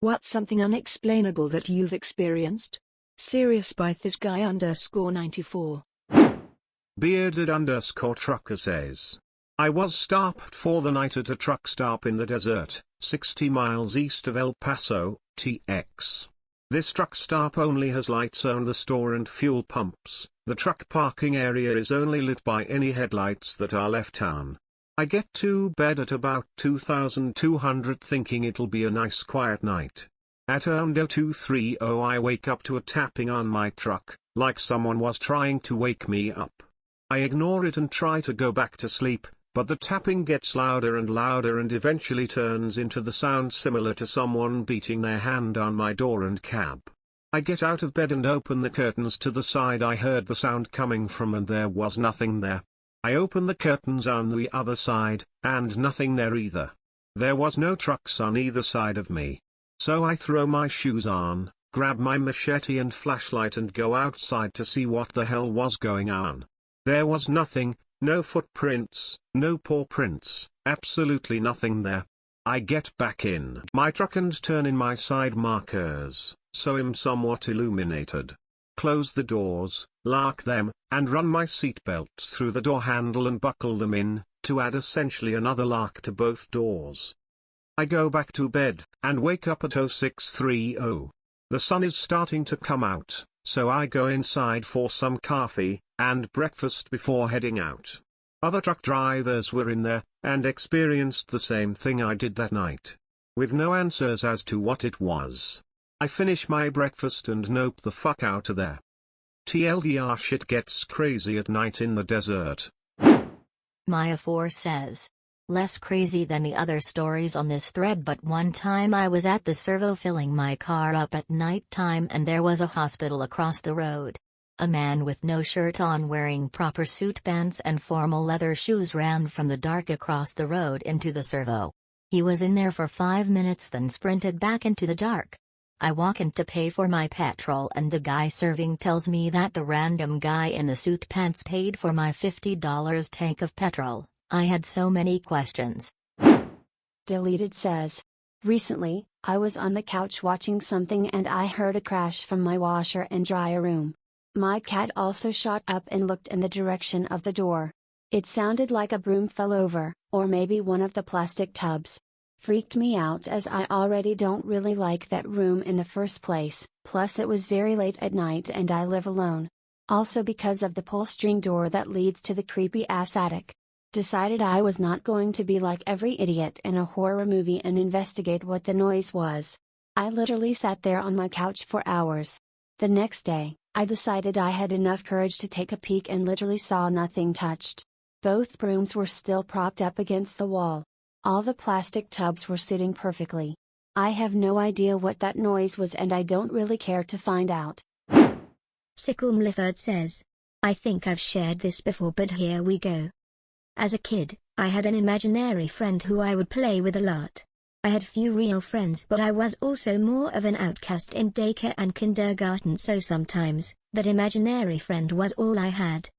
What's something unexplainable that you've experienced? Serious by this guy _94. Bearded_trucker says. I was stopped for the night at a truck stop in the desert, 60 miles east of El Paso, TX. This truck stop only has lights on the store and fuel pumps. The truck parking area is only lit by any headlights that are left on. I get to bed at about 2200 thinking it'll be a nice quiet night. At around 0230 I wake up to a tapping on my truck, like someone was trying to wake me up. I ignore it and try to go back to sleep, but the tapping gets louder and louder and eventually turns into the sound similar to someone beating their hand on my door and cab. I get out of bed and open the curtains to the side I heard the sound coming from, and there was nothing there. I open the curtains on the other side, and nothing there either. There was no trucks on either side of me. So I throw my shoes on, grab my machete and flashlight and go outside to see what the hell was going on. There was nothing, no footprints, no paw prints, absolutely nothing there. I get back in my truck and turn in my side markers, so I'm somewhat illuminated. Close the doors, lock them, and run my seatbelts through the door handle and buckle them in, to add essentially another lock to both doors. I go back to bed, and wake up at 0630. The sun is starting to come out, so I go inside for some coffee and breakfast before heading out. Other truck drivers were in there, and experienced the same thing I did that night. With no answers as to what it was. I finish my breakfast and nope the fuck out of there. TLDR shit gets crazy at night in the desert. Maya4 says. Less crazy than the other stories on this thread, but one time I was at the servo filling my car up at night time and there was a hospital across the road. A man with no shirt on wearing proper suit pants and formal leather shoes ran from the dark across the road into the servo. He was in there for 5 minutes then sprinted back into the dark. I walk in to pay for my petrol and the guy serving tells me that the random guy in the suit pants paid for my $50 tank of petrol. I had so many questions. Deleted says. Recently, I was on the couch watching something and I heard a crash from my washer and dryer room. My cat also shot up and looked in the direction of the door. It sounded like a broom fell over, or maybe one of the plastic tubs. Freaked me out as I already don't really like that room in the first place, plus it was very late at night and I live alone. Also because of the pull string door that leads to the creepy ass attic. Decided I was not going to be like every idiot in a horror movie and investigate what the noise was. I literally sat there on my couch for hours. The next day, I decided I had enough courage to take a peek and literally saw nothing touched. Both brooms were still propped up against the wall. All the plastic tubs were sitting perfectly. I have no idea what that noise was and I don't really care to find out. CichaelMlifford says. I think I've shared this before but here we go. As a kid, I had an imaginary friend who I would play with a lot. I had few real friends but I was also more of an outcast in daycare and kindergarten, so sometimes, that imaginary friend was all I had.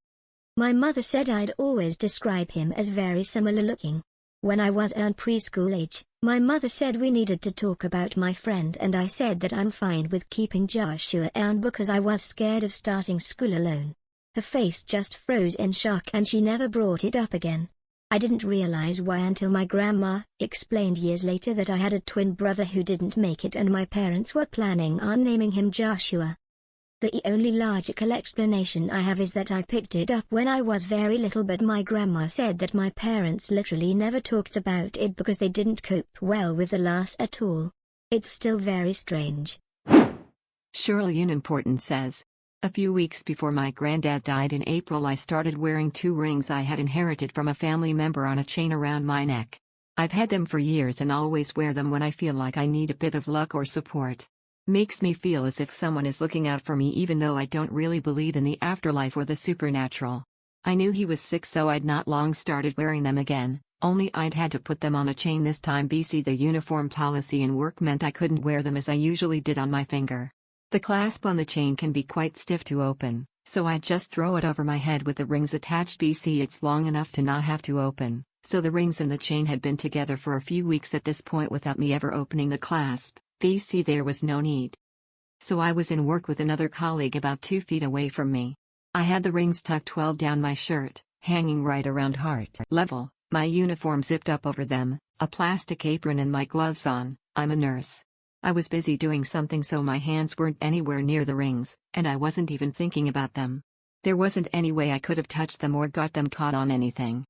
My mother said I'd always describe him as very similar looking. When I was around preschool age, my mother said we needed to talk about my friend and I said that I'm fine with keeping Joshua around because I was scared of starting school alone. Her face just froze in shock and she never brought it up again. I didn't realize why until my grandma explained years later that I had a twin brother who didn't make it and my parents were planning on naming him Joshua. The only logical explanation I have is that I picked it up when I was very little, but my grandma said that my parents literally never talked about it because they didn't cope well with the loss at all. It's still very strange. Surelyunimportant says. A few weeks before my granddad died in April, I started wearing 2 rings I had inherited from a family member on a chain around my neck. I've had them for years and always wear them when I feel like I need a bit of luck or support. Makes me feel as if someone is looking out for me even though I don't really believe in the afterlife or the supernatural. I knew he was sick so I'd not long started wearing them again, only I'd had to put them on a chain this time. BC the uniform policy in work meant I couldn't wear them as I usually did on my finger. The clasp on the chain can be quite stiff to open, so I just throw it over my head with the rings attached. BC it's long enough to not have to open, so the rings and the chain had been together for a few weeks at this point without me ever opening the clasp. BC there was no need. So I was in work with another colleague about 2 feet away from me. I had the rings tucked 12 down my shirt, hanging right around heart level, my uniform zipped up over them, a plastic apron and my gloves on. I'm a nurse. I was busy doing something so my hands weren't anywhere near the rings, and I wasn't even thinking about them. There wasn't any way I could have touched them or got them caught on anything.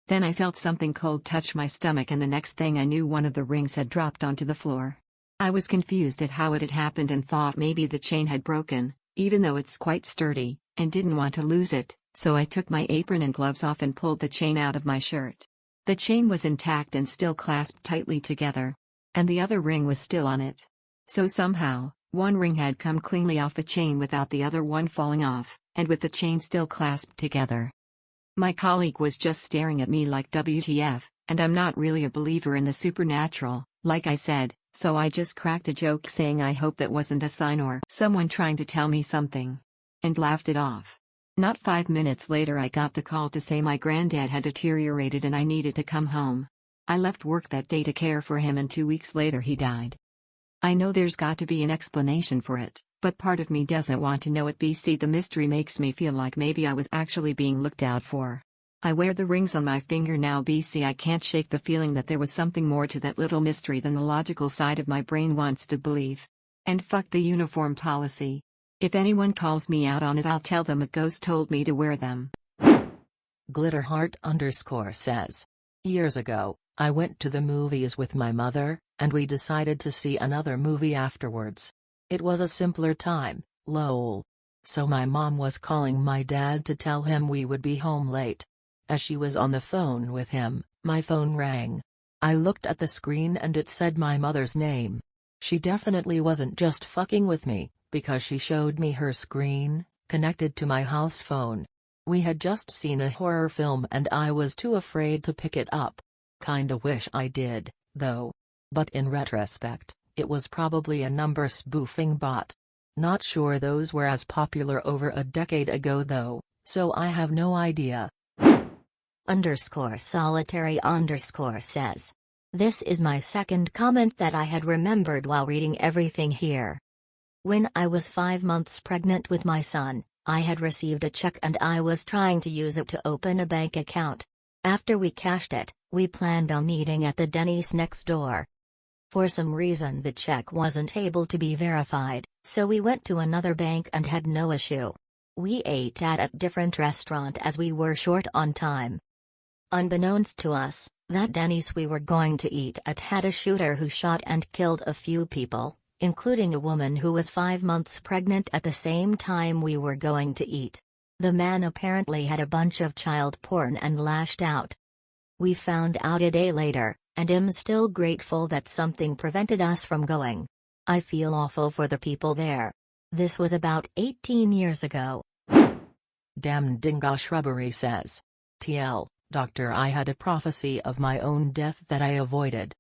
Then I felt something cold touch my stomach and the next thing I knew one of the rings had dropped onto the floor. I was confused at how it had happened and thought maybe the chain had broken, even though it's quite sturdy, and didn't want to lose it, so I took my apron and gloves off and pulled the chain out of my shirt. The chain was intact and still clasped tightly together. And the other ring was still on it. So somehow, one ring had come cleanly off the chain without the other one falling off, and with the chain still clasped together. My colleague was just staring at me like WTF, and I'm not really a believer in the supernatural, like I said, so I just cracked a joke saying I hope that wasn't a sign or someone trying to tell me something. And laughed it off. Not 5 minutes later I got the call to say my granddad had deteriorated and I needed to come home. I left work that day to care for him and 2 weeks later he died. I know there's got to be an explanation for it, but part of me doesn't want to know it. BC the mystery makes me feel like maybe I was actually being looked out for. I wear the rings on my finger now. BC I can't shake the feeling that there was something more to that little mystery than the logical side of my brain wants to believe. And fuck the uniform policy. If anyone calls me out on it I'll tell them a ghost told me to wear them. Glitterheart_ says. Years ago, I went to the movies with my mother, and we decided to see another movie afterwards. It was a simpler time, lol. So my mom was calling my dad to tell him we would be home late. As she was on the phone with him, my phone rang. I looked at the screen and it said my mother's name. She definitely wasn't just fucking with me, because she showed me her screen, connected to my house phone. We had just seen a horror film and I was too afraid to pick it up. Kinda wish I did, though. But in retrospect, it was probably a number spoofing bot. Not sure those were as popular over a decade ago though, so I have no idea. _solitary_ says. This is my second comment that I had remembered while reading everything here. When I was 5 months pregnant with my son, I had received a check and I was trying to use it to open a bank account. After we cashed it, we planned on eating at the Denny's next door. For some reason the check wasn't able to be verified, so we went to another bank and had no issue. We ate at a different restaurant as we were short on time. Unbeknownst to us, that Denny's we were going to eat at had a shooter who shot and killed a few people, including a woman who was 5 months pregnant at the same time we were going to eat. The man apparently had a bunch of child porn and lashed out. We found out a day later, and am still grateful that something prevented us from going. I feel awful for the people there. This was about 18 years ago. damndingashrubbery says. TL, Doctor, I had a prophecy of my own death that I avoided.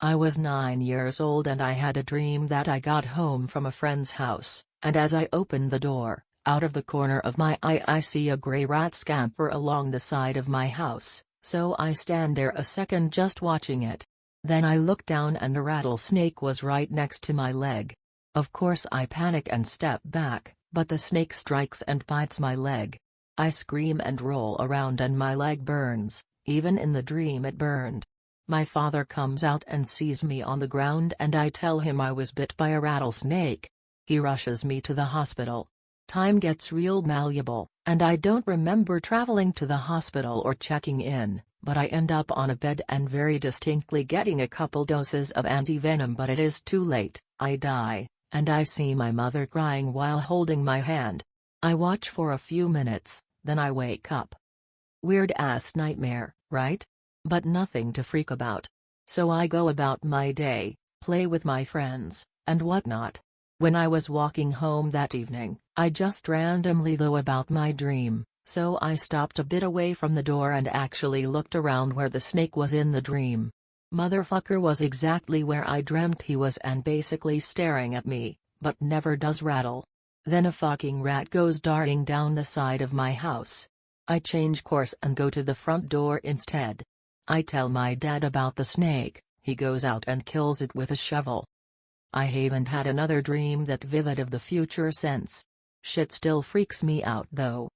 I was 9 years old and I had a dream that I got home from a friend's house, and as I opened the door, out of the corner of my eye I see a gray rat scamper along the side of my house, so I stand there a second just watching it. Then I look down and a rattlesnake was right next to my leg. Of course I panic and step back, but the snake strikes and bites my leg. I scream and roll around and my leg burns, even in the dream it burned. My father comes out and sees me on the ground and I tell him I was bit by a rattlesnake. He rushes me to the hospital. Time gets real malleable, and I don't remember traveling to the hospital or checking in, but I end up on a bed and very distinctly getting a couple doses of anti-venom, but it is too late, I die, and I see my mother crying while holding my hand. I watch for a few minutes, then I wake up. Weird ass nightmare, right? But nothing to freak about. So I go about my day, play with my friends, and whatnot. When I was walking home that evening, I just randomly thought about my dream, so I stopped a bit away from the door and actually looked around where the snake was in the dream. Motherfucker was exactly where I dreamt he was and basically staring at me, but never does rattle. Then a fucking rat goes darting down the side of my house. I change course and go to the front door instead. I tell my dad about the snake, he goes out and kills it with a shovel. I haven't had another dream that vivid of the future since. Shit still freaks me out though.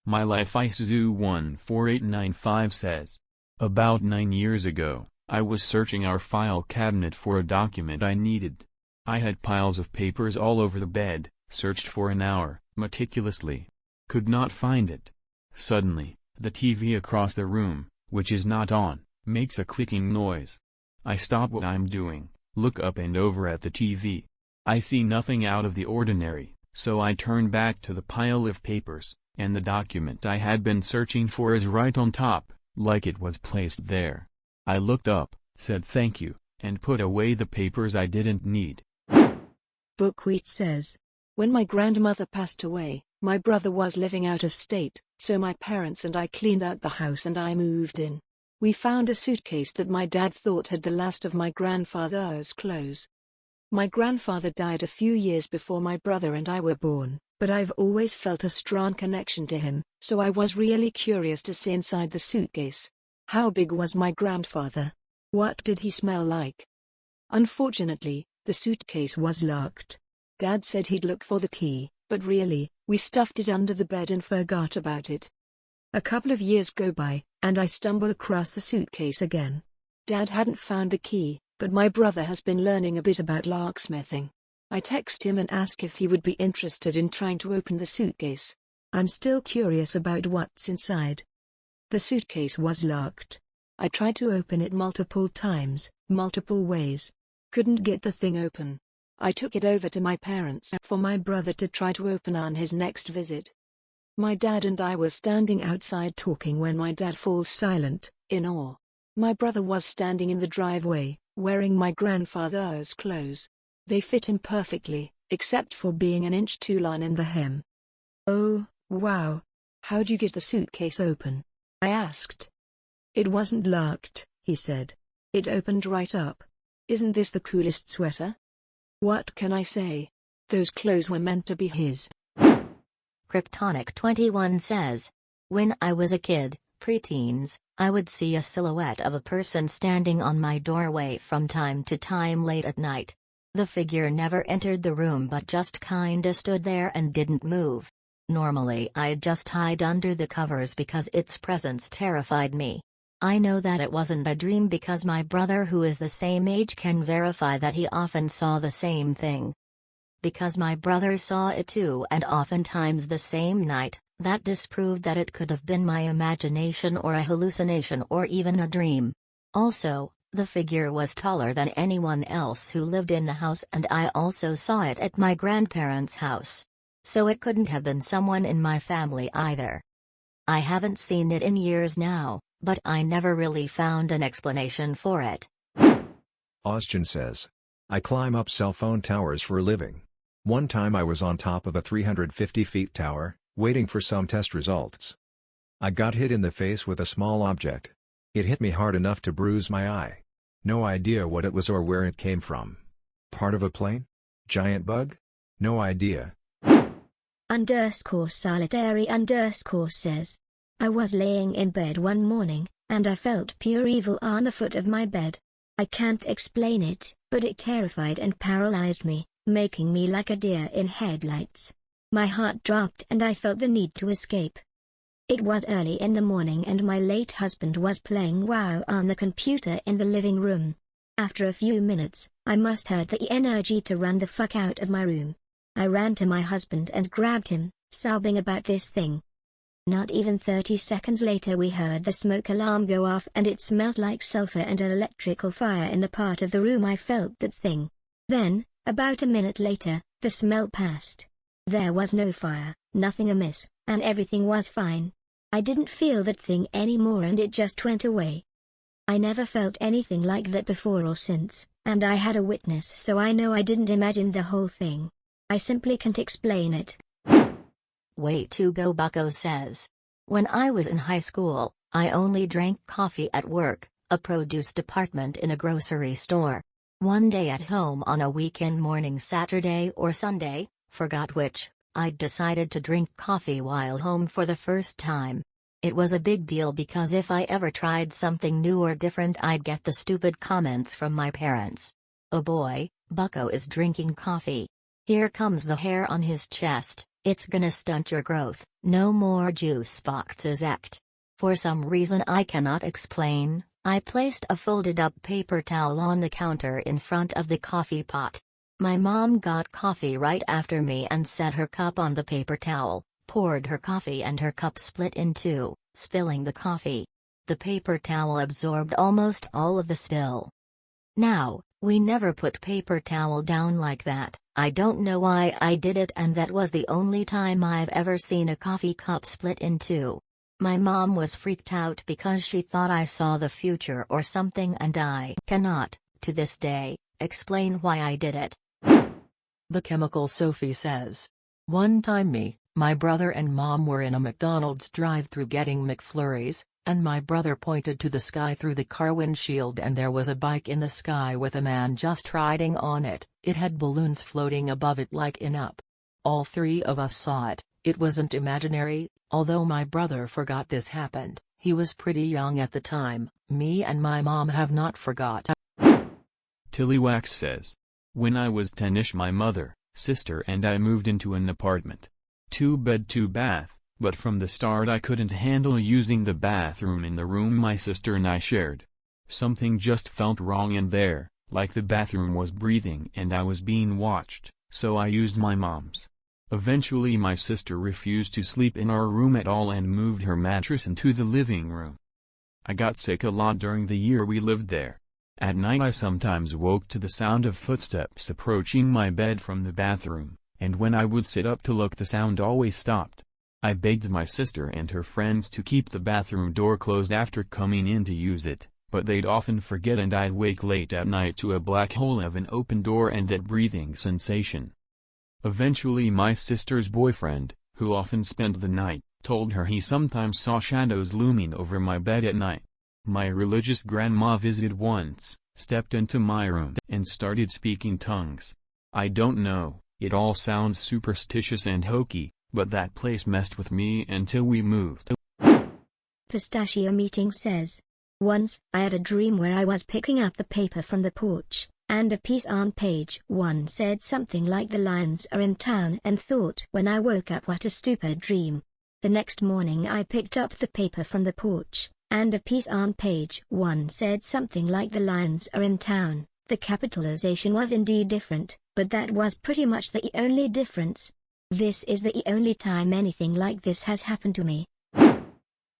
My Life Isu14895 says. About 9 years ago, I was searching our file cabinet for a document I needed. I had piles of papers all over the bed, searched for an hour, meticulously. Could not find it. Suddenly, the TV across the room, which is not on, makes a clicking noise. I stop what I'm doing, look up and over at the TV. I see nothing out of the ordinary, so I turn back to the pile of papers, and the document I had been searching for is right on top, like it was placed there. I looked up, said thank you, and put away the papers I didn't need. BookWheat says, when my grandmother passed away, my brother was living out of state, so my parents and I cleaned out the house and I moved in. We found a suitcase that my dad thought had the last of my grandfather's clothes. My grandfather died a few years before my brother and I were born, but I've always felt a strong connection to him, so I was really curious to see inside the suitcase. How big was my grandfather? What did he smell like? Unfortunately, the suitcase was locked. Dad said he'd look for the key, but really, we stuffed it under the bed and forgot about it. A couple of years go by, and I stumble across the suitcase again. Dad hadn't found the key, but my brother has been learning a bit about locksmithing. I text him and ask if he would be interested in trying to open the suitcase. I'm still curious about what's inside. The suitcase was locked. I tried to open it multiple times, multiple ways. Couldn't get the thing open. I took it over to my parents for my brother to try to open on his next visit. My dad and I were standing outside talking when my dad falls silent, in awe. My brother was standing in the driveway, wearing my grandfather's clothes. They fit him perfectly, except for being an inch too long in the hem. Oh, wow. How'd you get the suitcase open? I asked. It wasn't locked, he said. It opened right up. Isn't this the coolest sweater? What can I say? Those clothes were meant to be his. Kryptonic21 says, when I was a kid, preteens, I would see a silhouette of a person standing on my doorway from time to time late at night. The figure never entered the room but just kinda stood there and didn't move. Normally I'd just hide under the covers because its presence terrified me. I know that it wasn't a dream because my brother who is the same age can verify that he often saw the same thing. Because my brother saw it too and oftentimes the same night, that disproved that it could have been my imagination or a hallucination or even a dream. Also, the figure was taller than anyone else who lived in the house and I also saw it at my grandparents' house. So it couldn't have been someone in my family either. I haven't seen it in years now, but I never really found an explanation for it. Awztun says, I climb up cell phone towers for a living. One time I was on top of a 350 feet tower, waiting for some test results. I got hit in the face with a small object. It hit me hard enough to bruise my eye. No idea what it was or where it came from. Part of a plane? Giant bug? No idea. _solitary_ says, I was laying in bed one morning, and I felt pure evil on the foot of my bed. I can't explain it, but it terrified and paralyzed me, making me like a deer in headlights. My heart dropped and I felt the need to escape. It was early in the morning and my late husband was playing WoW on the computer in the living room. After a few minutes, I mustered the energy to run the fuck out of my room. I ran to my husband and grabbed him, sobbing about this thing. Not even 30 seconds later we heard the smoke alarm go off and it smelled like sulfur and an electrical fire in the part of the room I felt that thing. Then, about a minute later, the smell passed. There was no fire, nothing amiss, and everything was fine. I didn't feel that thing anymore and it just went away. I never felt anything like that before or since, and I had a witness so I know I didn't imagine the whole thing. I simply can't explain it. Way to go Bucko says. When I was in high school, I only drank coffee at work, a produce department in a grocery store. One day at home on a weekend morning, Saturday or Sunday, forgot which, I'd decided to drink coffee while home for the first time. It was a big deal because if I ever tried something new or different I'd get the stupid comments from my parents. Oh boy, Bucko is drinking coffee. Here comes the hair on his chest, it's gonna stunt your growth, no more juice baxthatassup. For some reason I cannot explain, I placed a folded up paper towel on the counter in front of the coffee pot. My mom got coffee right after me and set her cup on the paper towel, poured her coffee and her cup split in two, spilling the coffee. The paper towel absorbed almost all of the spill. Now, we never put paper towel down like that. I don't know why I did it, and that was the only time I've ever seen a coffee cup split in two. My mom was freaked out because she thought I saw the future or something, and I cannot, to this day, explain why I did it. TheChemicalSophie says. One time me, my brother and mom were in a McDonald's drive-thru getting McFlurries, and my brother pointed to the sky through the car windshield and there was a bike in the sky with a man just riding on it. It had balloons floating above it like in up. All three of us saw it. It wasn't imaginary, although my brother forgot this happened. He was pretty young at the time. Me and my mom have not forgot. Tillywhacks says. When I was 10ish, my mother, sister and I moved into an apartment. 2-bed 2-bath, but from the start I couldn't handle using the bathroom in the room my sister and I shared. Something just felt wrong in there, like the bathroom was breathing and I was being watched, so I used my mom's. Eventually my sister refused to sleep in our room at all and moved her mattress into the living room. I got sick a lot during the year we lived there. At night I sometimes woke to the sound of footsteps approaching my bed from the bathroom, and when I would sit up to look the sound always stopped. I begged my sister and her friends to keep the bathroom door closed after coming in to use it, but they'd often forget and I'd wake late at night to a black hole of an open door and that breathing sensation. Eventually my sister's boyfriend, who often spent the night, told her he sometimes saw shadows looming over my bed at night. My religious grandma visited once, stepped into my room and started speaking tongues. I don't know, it all sounds superstitious and hokey, but that place messed with me until we moved. Pistachiomeeting says. Once, I had a dream where I was picking up the paper from the porch, and a piece on page 1 said something like the lions are in town, and thought when I woke up, what a stupid dream. The next morning I picked up the paper from the porch, and a piece on page 1 said something like the lions are in town. The capitalization was indeed different, but that was pretty much the only difference. This is the only time anything like this has happened to me.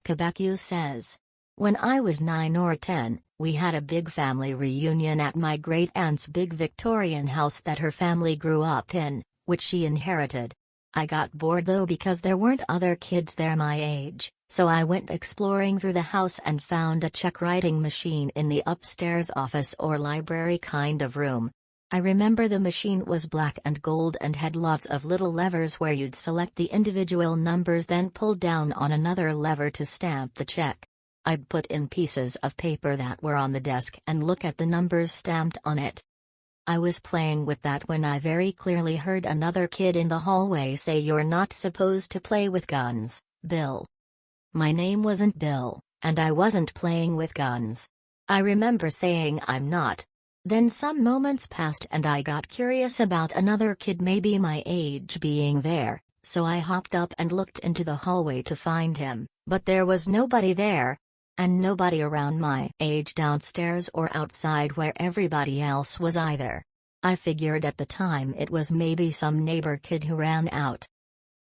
Kabekew says. When I was 9 or 10, we had a big family reunion at my great-aunt's big Victorian house that her family grew up in, which she inherited. I got bored though because there weren't other kids there my age, so I went exploring through the house and found a check writing machine in the upstairs office or library kind of room. I remember the machine was black and gold and had lots of little levers where you'd select the individual numbers, then pull down on another lever to stamp the check. I'd put in pieces of paper that were on the desk and look at the numbers stamped on it. I was playing with that when I very clearly heard another kid in the hallway say, "You're not supposed to play with guns, Bill." My name wasn't Bill, and I wasn't playing with guns. I remember saying I'm not. Then some moments passed and I got curious about another kid maybe my age being there, so I hopped up and looked into the hallway to find him, but there was nobody there. And nobody around my age downstairs or outside where everybody else was either. I figured at the time it was maybe some neighbor kid who ran out.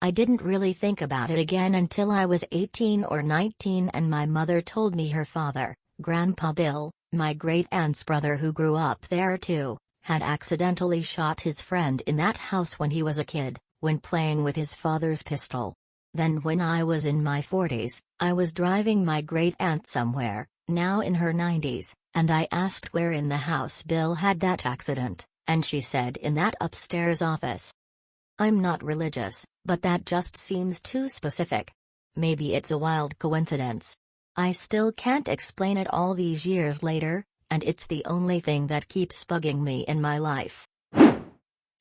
I didn't really think about it again until I was 18 or 19 and my mother told me her father, Grandpa Bill, my great-aunt's brother who grew up there too, had accidentally shot his friend in that house when he was a kid, when playing with his father's pistol. Then when I was in my 40s, I was driving my great-aunt somewhere, now in her 90s, and I asked where in the house Bill had that accident, and she said in that upstairs office. I'm not religious, but that just seems too specific. Maybe it's a wild coincidence. I still can't explain it all these years later, and it's the only thing that keeps bugging me in my life.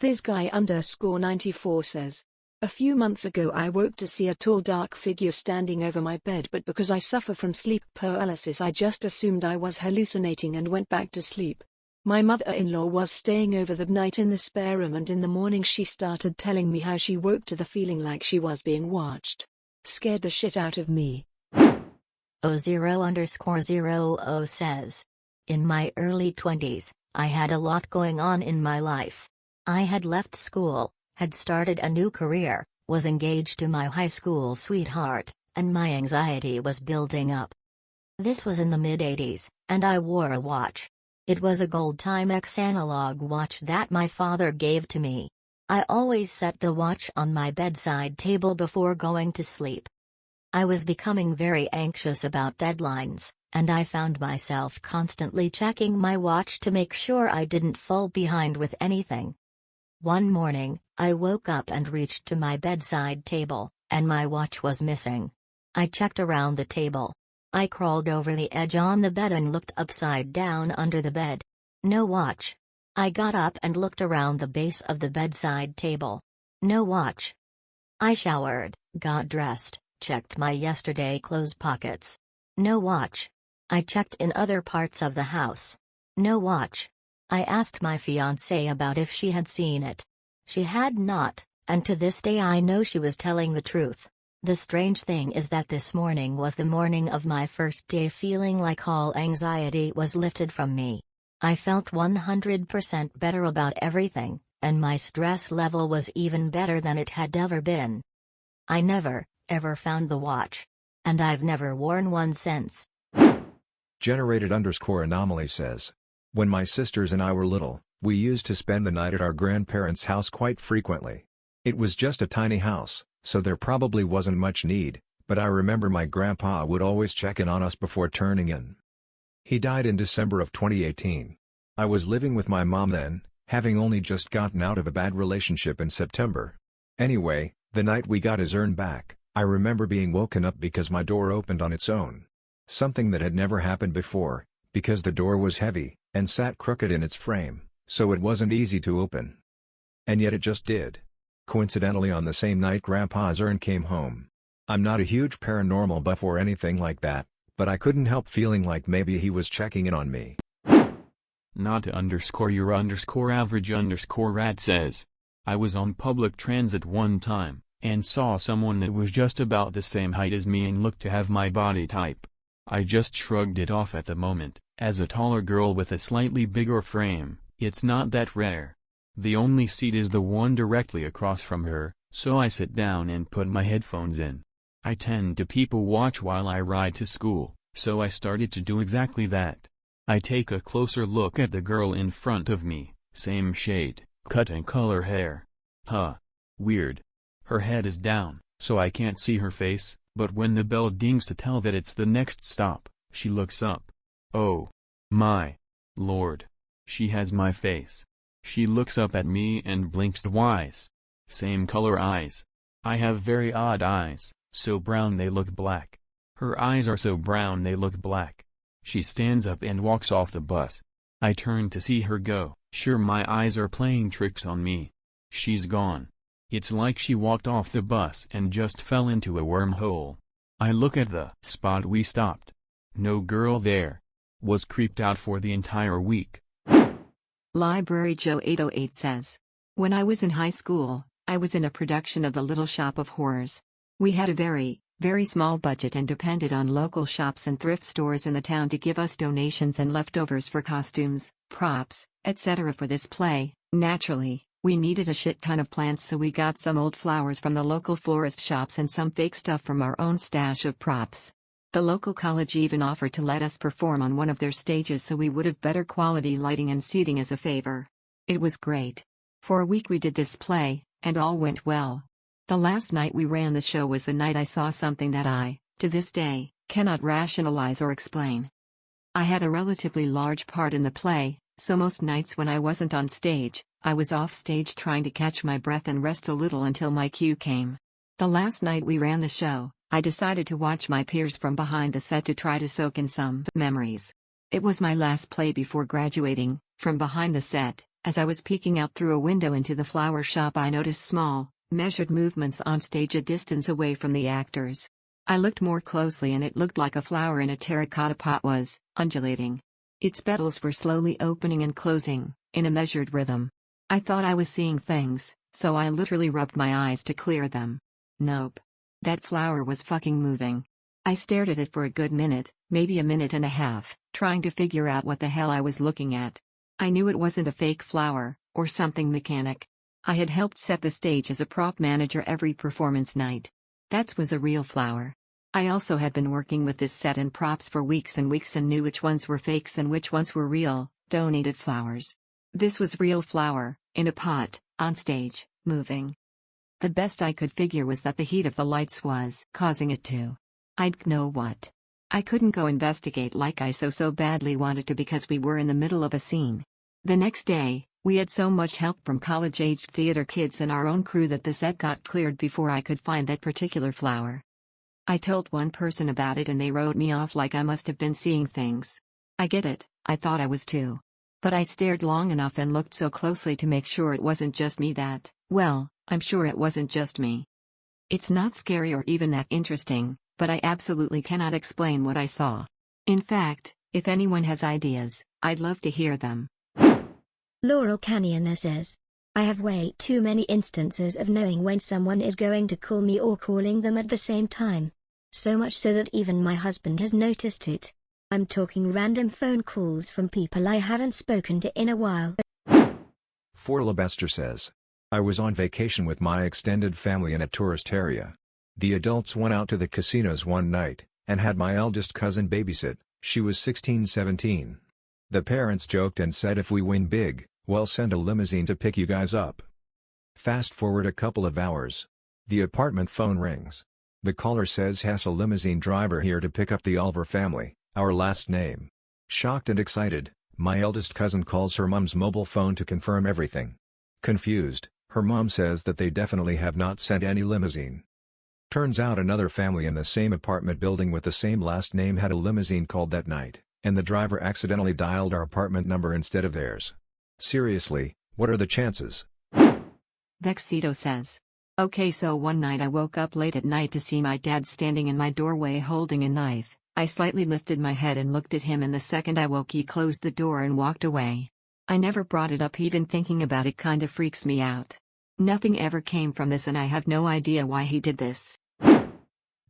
Thisguy_94 says. A few months ago I woke to see a tall dark figure standing over my bed, but because I suffer from sleep paralysis I just assumed I was hallucinating and went back to sleep. My mother-in-law was staying over the night in the spare room, and in the morning she started telling me how she woke to the feeling like she was being watched. Scared the shit out of me. O0_00 says, in my early 20s, I had a lot going on in my life. I had left school, had started a new career, was engaged to my high school sweetheart, and my anxiety was building up. This was in the mid-80s, and I wore a watch. It was a gold Timex analog watch that my father gave to me. I always set the watch on my bedside table before going to sleep. I was becoming very anxious about deadlines, and I found myself constantly checking my watch to make sure I didn't fall behind with anything. One morning, I woke up and reached to my bedside table, and my watch was missing. I checked around the table. I crawled over the edge on the bed and looked upside down under the bed. No watch. I got up and looked around the base of the bedside table. No watch. I showered, got dressed, checked my yesterday clothes pockets. No watch. I checked in other parts of the house. No watch. I asked my fiancée about if she had seen it. She had not, and to this day I know she was telling the truth. The strange thing is that this morning was the morning of my first day feeling like all anxiety was lifted from me. I felt 100% better about everything, and my stress level was even better than it had ever been. I never, ever found the watch. And I've never worn one since. Generated_anomaly says, when my sisters and I were little, we used to spend the night at our grandparents' house quite frequently. It was just a tiny house, so there probably wasn't much need, but I remember my grandpa would always check in on us before turning in. He died in December of 2018. I was living with my mom then, having only just gotten out of a bad relationship in September. Anyway, the night we got his urn back, I remember being woken up because my door opened on its own. Something that had never happened before, because the door was heavy, and sat crooked in its frame, so it wasn't easy to open. And yet it just did. Coincidentally, on the same night Grandpa's urn came home. I'm not a huge paranormal buff or anything like that, but I couldn't help feeling like maybe he was checking in on me. Not_your_average_rat says, I was on public transit one time, and saw someone that was just about the same height as me and looked to have my body type. I just shrugged it off at the moment. As a taller girl with a slightly bigger frame, it's not that rare. The only seat is the one directly across from her, so I sit down and put my headphones in. I tend to people watch while I ride to school, so I started to do exactly that. I take a closer look at the girl in front of me, same shade, cut and color hair. Weird. Her head is down, so I can't see her face, but when the bell dings to tell that it's the next stop, she looks up. Oh. My. Lord. She has my face. She looks up at me and blinks twice. Same color eyes. I have very odd eyes, so brown they look black. Her eyes are so brown they look black. She stands up and walks off the bus. I turn to see her go, sure my eyes are playing tricks on me. She's gone. It's like she walked off the bus and just fell into a wormhole. I look at the spot we stopped. No girl there. Was creeped out for the entire week. Library Joe 808 says, when I was in high school, I was in a production of The Little Shop of Horrors. We had a very, very small budget and depended on local shops and thrift stores in the town to give us donations and leftovers for costumes, props, etc. for this play. Naturally, we needed a shit ton of plants, so we got some old flowers from the local florist shops and some fake stuff from our own stash of props. The local college even offered to let us perform on one of their stages so we would have better quality lighting and seating as a favor. It was great. For a week we did this play, and all went well. The last night we ran the show was the night I saw something that I, to this day, cannot rationalize or explain. I had a relatively large part in the play, so most nights when I wasn't on stage, I was off stage trying to catch my breath and rest a little until my cue came. The last night we ran the show, I decided to watch my peers from behind the set to try to soak in some memories. It was my last play before graduating. From behind the set, as I was peeking out through a window into the flower shop, I noticed small, measured movements on stage a distance away from the actors. I looked more closely and it looked like a flower in a terracotta pot was undulating. Its petals were slowly opening and closing, in a measured rhythm. I thought I was seeing things, so I literally rubbed my eyes to clear them. Nope. That flower was fucking moving. I stared at it for a good minute, maybe a minute and a half, trying to figure out what the hell I was looking at. I knew it wasn't a fake flower, or something mechanic. I had helped set the stage as a prop manager every performance night. That was a real flower. I also had been working with this set and props for weeks and weeks and knew which ones were fakes and which ones were real, donated flowers. This was real flower, in a pot, on stage, moving. The best I could figure was that the heat of the lights was causing it to. I'd know what. I couldn't go investigate like I so badly wanted to because we were in the middle of a scene. The next day, we had so much help from college-aged theater kids and our own crew that the set got cleared before I could find that particular flower. I told one person about it and they wrote me off like I must have been seeing things. I get it, I thought I was too. But I stared long enough and looked so closely to make sure it wasn't just me that, well, I'm sure it wasn't just me. It's not scary or even that interesting, but I absolutely cannot explain what I saw. In fact, if anyone has ideas, I'd love to hear them. LaurelCanyoner says, I have way too many instances of knowing when someone is going to call me or calling them at the same time. So much so that even my husband has noticed it. I'm talking random phone calls from people I haven't spoken to in a while. Forlebester says, I was on vacation with my extended family in a tourist area. The adults went out to the casinos one night, and had my eldest cousin babysit. She was 16-17. The parents joked and said if we win big, we'll send a limousine to pick you guys up. Fast forward a couple of hours. The apartment phone rings. The caller says has a limousine driver here to pick up the Oliver family, our last name. Shocked and excited, my eldest cousin calls her mom's mobile phone to confirm everything. Confused, her mom says that they definitely have not sent any limousine. Turns out another family in the same apartment building with the same last name had a limousine called that night, and the driver accidentally dialed our apartment number instead of theirs. Seriously, what are the chances? Vexito says. Okay, so one night I woke up late at night to see my dad standing in my doorway holding a knife. I slightly lifted my head and looked at him, and the second I woke he closed the door and walked away. I never brought it up, even thinking about it kinda freaks me out. Nothing ever came from this and I have no idea why he did this.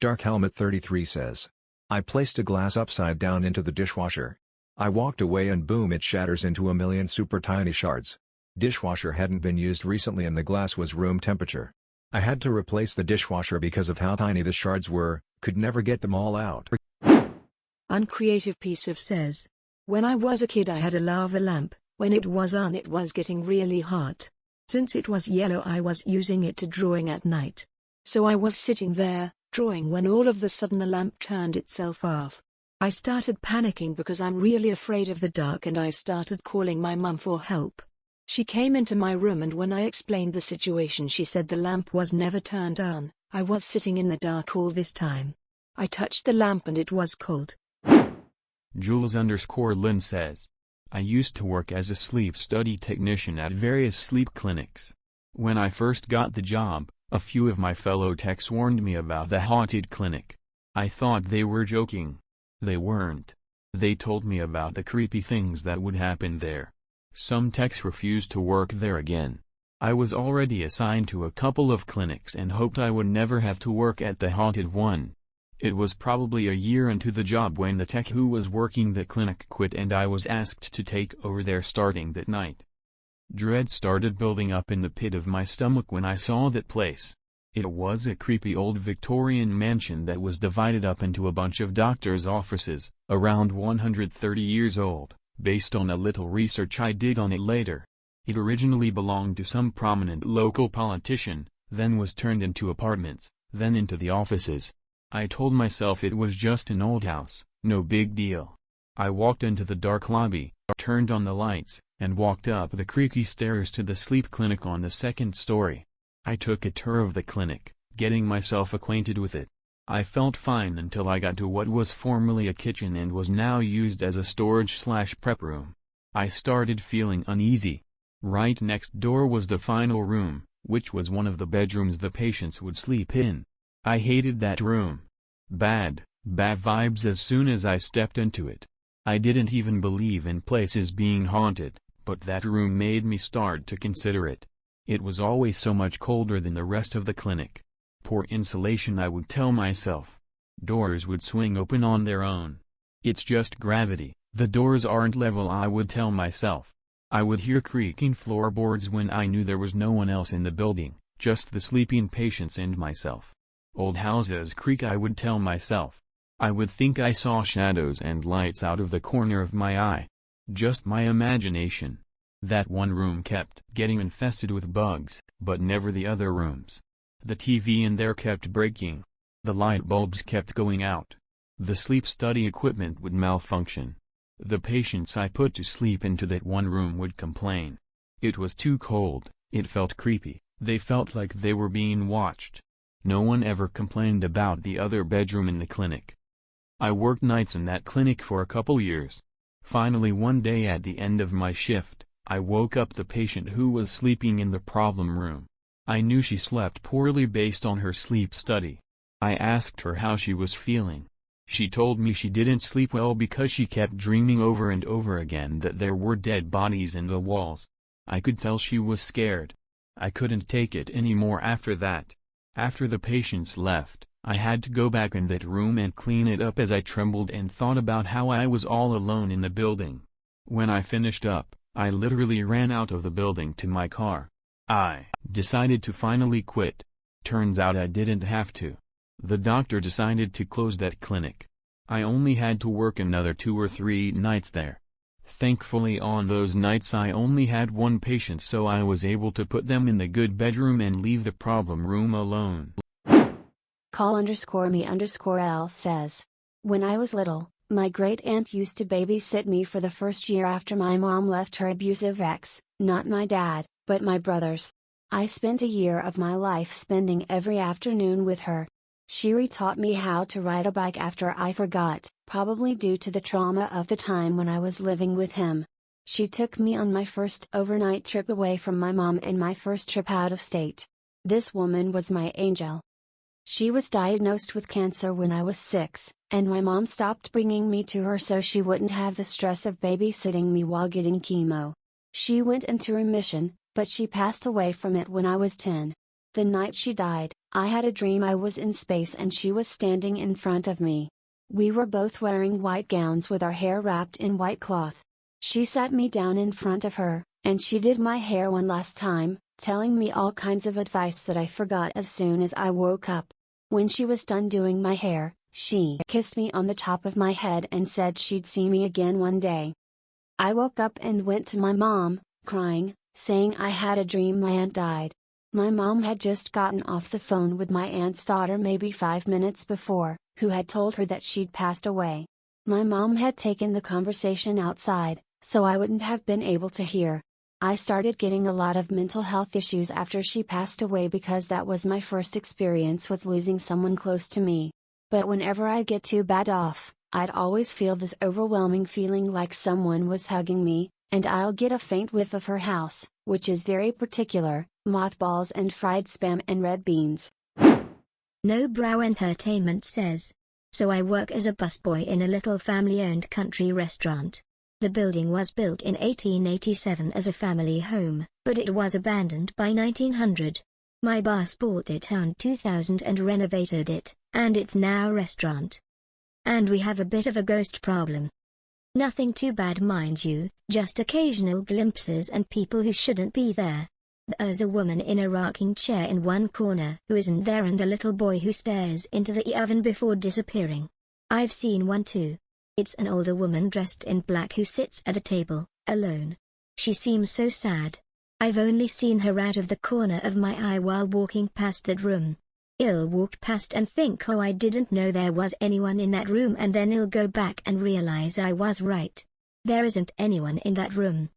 Dark Helmet 33 says, I placed a glass upside down into the dishwasher. I walked away and boom, it shatters into a million super tiny shards. Dishwasher hadn't been used recently and the glass was room temperature. I had to replace the dishwasher because of how tiny the shards were, could never get them all out. UncreativePieceOf says, when I was a kid I had a lava lamp. When it was on it was getting really hot. Since it was yellow I was using it to drawing at night. So I was sitting there, drawing, when all of a sudden the lamp turned itself off. I started panicking because I'm really afraid of the dark and I started calling my mum for help. She came into my room and when I explained the situation she said the lamp was never turned on. I was sitting in the dark all this time. I touched the lamp and it was cold. Jules_Lynn says, I used to work as a sleep study technician at various sleep clinics. When I first got the job, a few of my fellow techs warned me about the haunted clinic. I thought they were joking. They weren't. They told me about the creepy things that would happen there. Some techs refused to work there again. I was already assigned to a couple of clinics and hoped I would never have to work at the haunted one. It was probably a year into the job when the tech who was working the clinic quit and I was asked to take over there starting that night. Dread started building up in the pit of my stomach when I saw that place. It was a creepy old Victorian mansion that was divided up into a bunch of doctors' offices, around 130 years old, based on a little research I did on it later. It originally belonged to some prominent local politician, then was turned into apartments, then into the offices. I told myself it was just an old house, no big deal. I walked into the dark lobby, turned on the lights, and walked up the creaky stairs to the sleep clinic on the second story. I took a tour of the clinic, getting myself acquainted with it. I felt fine until I got to what was formerly a kitchen and was now used as a storage/prep room. I started feeling uneasy. Right next door was the final room, which was one of the bedrooms the patients would sleep in. I hated that room. Bad vibes as soon as I stepped into it. I didn't even believe in places being haunted, but that room made me start to consider it. It was always so much colder than the rest of the clinic. Poor insulation, I would tell myself. Doors would swing open on their own. It's just gravity, the doors aren't level, I would tell myself. I would hear creaking floorboards when I knew there was no one else in the building, just the sleeping patients and myself. Old houses creak, I would tell myself. I would think I saw shadows and lights out of the corner of my eye. Just my imagination. That one room kept getting infested with bugs, but never the other rooms. The TV in there kept breaking. The light bulbs kept going out. The sleep study equipment would malfunction. The patients I put to sleep into that one room would complain. It was too cold, it felt creepy, they felt like they were being watched. No one ever complained about the other bedroom in the clinic. I worked nights in that clinic for a couple years. Finally one day at the end of my shift, I woke up the patient who was sleeping in the problem room. I knew she slept poorly based on her sleep study. I asked her how she was feeling. She told me she didn't sleep well because she kept dreaming over and over again that there were dead bodies in the walls. I could tell she was scared. I couldn't take it anymore after that. After the patients left, I had to go back in that room and clean it up as I trembled and thought about how I was all alone in the building. When I finished up, I literally ran out of the building to my car. I decided to finally quit. Turns out I didn't have to. The doctor decided to close that clinic. I only had to work another 2 or 3 nights there. Thankfully on those nights I only had one patient, so I was able to put them in the good bedroom and leave the problem room alone. Call_me_L says, when I was little, my great aunt used to babysit me for the first year after my mom left her abusive ex, not my dad, but my brothers. I spent a year of my life spending every afternoon with her. She retaught me how to ride a bike after I forgot, probably due to the trauma of the time when I was living with him. She took me on my first overnight trip away from my mom and my first trip out of state. This woman was my angel. She was diagnosed with cancer when I was 6, and my mom stopped bringing me to her so she wouldn't have the stress of babysitting me while getting chemo. She went into remission, but she passed away from it when I was 10. The night she died, I had a dream I was in space and she was standing in front of me. We were both wearing white gowns with our hair wrapped in white cloth. She sat me down in front of her, and she did my hair one last time, telling me all kinds of advice that I forgot as soon as I woke up. When she was done doing my hair, she kissed me on the top of my head and said she'd see me again one day. I woke up and went to my mom, crying, saying I had a dream my aunt died. My mom had just gotten off the phone with my aunt's daughter maybe 5 minutes before, who had told her that she'd passed away. My mom had taken the conversation outside, so I wouldn't have been able to hear. I started getting a lot of mental health issues after she passed away because that was my first experience with losing someone close to me. But whenever I'd get too bad off, I'd always feel this overwhelming feeling like someone was hugging me, and I'll get a faint whiff of her house, which is very particular, mothballs and fried spam and red beans. No-BrowEntertainment says, so I work as a busboy in a little family-owned country restaurant. The building was built in 1887 as a family home, but it was abandoned by 1900. My boss bought it around 2000 and renovated it, and it's now a restaurant. And we have a bit of a ghost problem. Nothing too bad, mind you, just occasional glimpses and people who shouldn't be there. There's a woman in a rocking chair in one corner who isn't there and a little boy who stares into the oven before disappearing. I've seen one too. It's an older woman dressed in black who sits at a table, alone. She seems so sad. I've only seen her out of the corner of my eye while walking past that room. I'll walk past and think, oh, I didn't know there was anyone in that room, and then I'll go back and realize I was right. There isn't anyone in that room.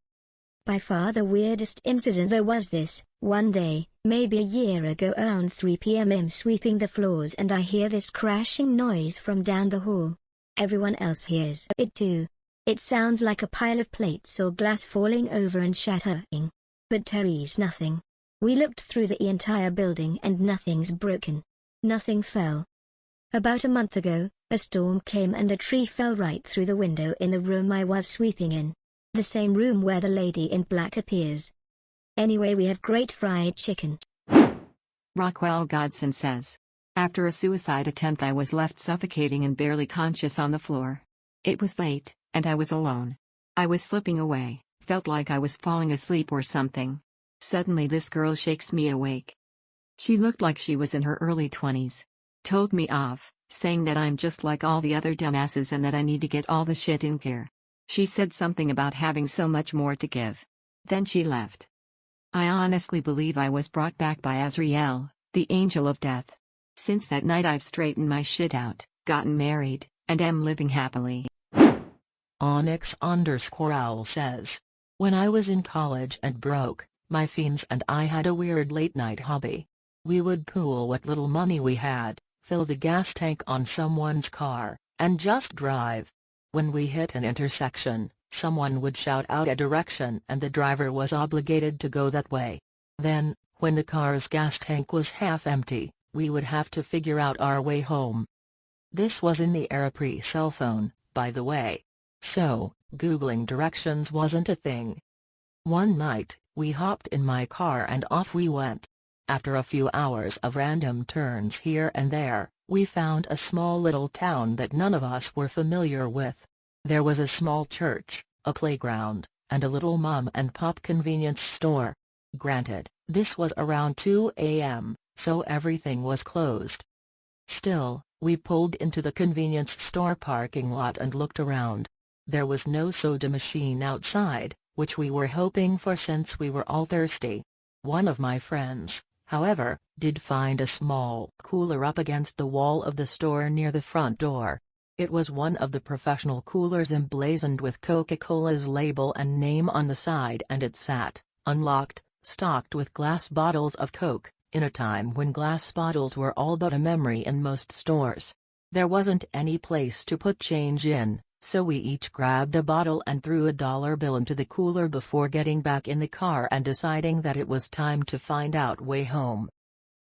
By far the weirdest incident there was this, one day, maybe a year ago around 3 p.m. I'm sweeping the floors and I hear this crashing noise from down the hall. Everyone else hears it too. It sounds like a pile of plates or glass falling over and shattering. But Terry's nothing. We looked through the entire building and nothing's broken. Nothing fell. About a month ago, A storm came and a tree fell right through the window in the room I was sweeping in. The same room where the lady in black appears. Anyway, we have great fried chicken. raquelgodson says. After a suicide attempt, I was left suffocating and barely conscious on the floor. It was late, and I was alone. I was slipping away, felt like I was falling asleep or something. Suddenly this girl shakes me awake. She looked like she was in her early 20s. Told me off, saying that I'm just like all the other dumbasses and that I need to get all the shit in gear. She said something about having so much more to give. Then she left. I honestly believe I was brought back by Azrael, the angel of death. Since that night I've straightened my shit out, gotten married, and am living happily. Onyx_owl says. When I was in college and broke, my fiends and I had a weird late-night hobby. We would pool what little money we had, fill the gas tank on someone's car, and just drive. When we hit an intersection, someone would shout out a direction and the driver was obligated to go that way. Then, when the car's gas tank was half empty, we would have to figure out our way home. This was in the era pre-cell phone, by the way. So, Googling directions wasn't a thing. One night, we hopped in my car and off we went. After a few hours of random turns here and there, we found a small little town that none of us were familiar with. There was a small church, a playground, and a little mom-and-pop convenience store. Granted, this was around 2 a.m., so everything was closed. Still, we pulled into the convenience store parking lot and looked around. There was no soda machine outside, which we were hoping for since we were all thirsty. One of my friends, however, did find a small cooler up against the wall of the store near the front door. It was one of the professional coolers emblazoned with Coca-Cola's label and name on the side, and it sat, unlocked, stocked with glass bottles of Coke, in a time when glass bottles were all but a memory in most stores. There wasn't any place to put change in, so we each grabbed a bottle and threw a dollar bill into the cooler before getting back in the car and deciding that it was time to find out way home.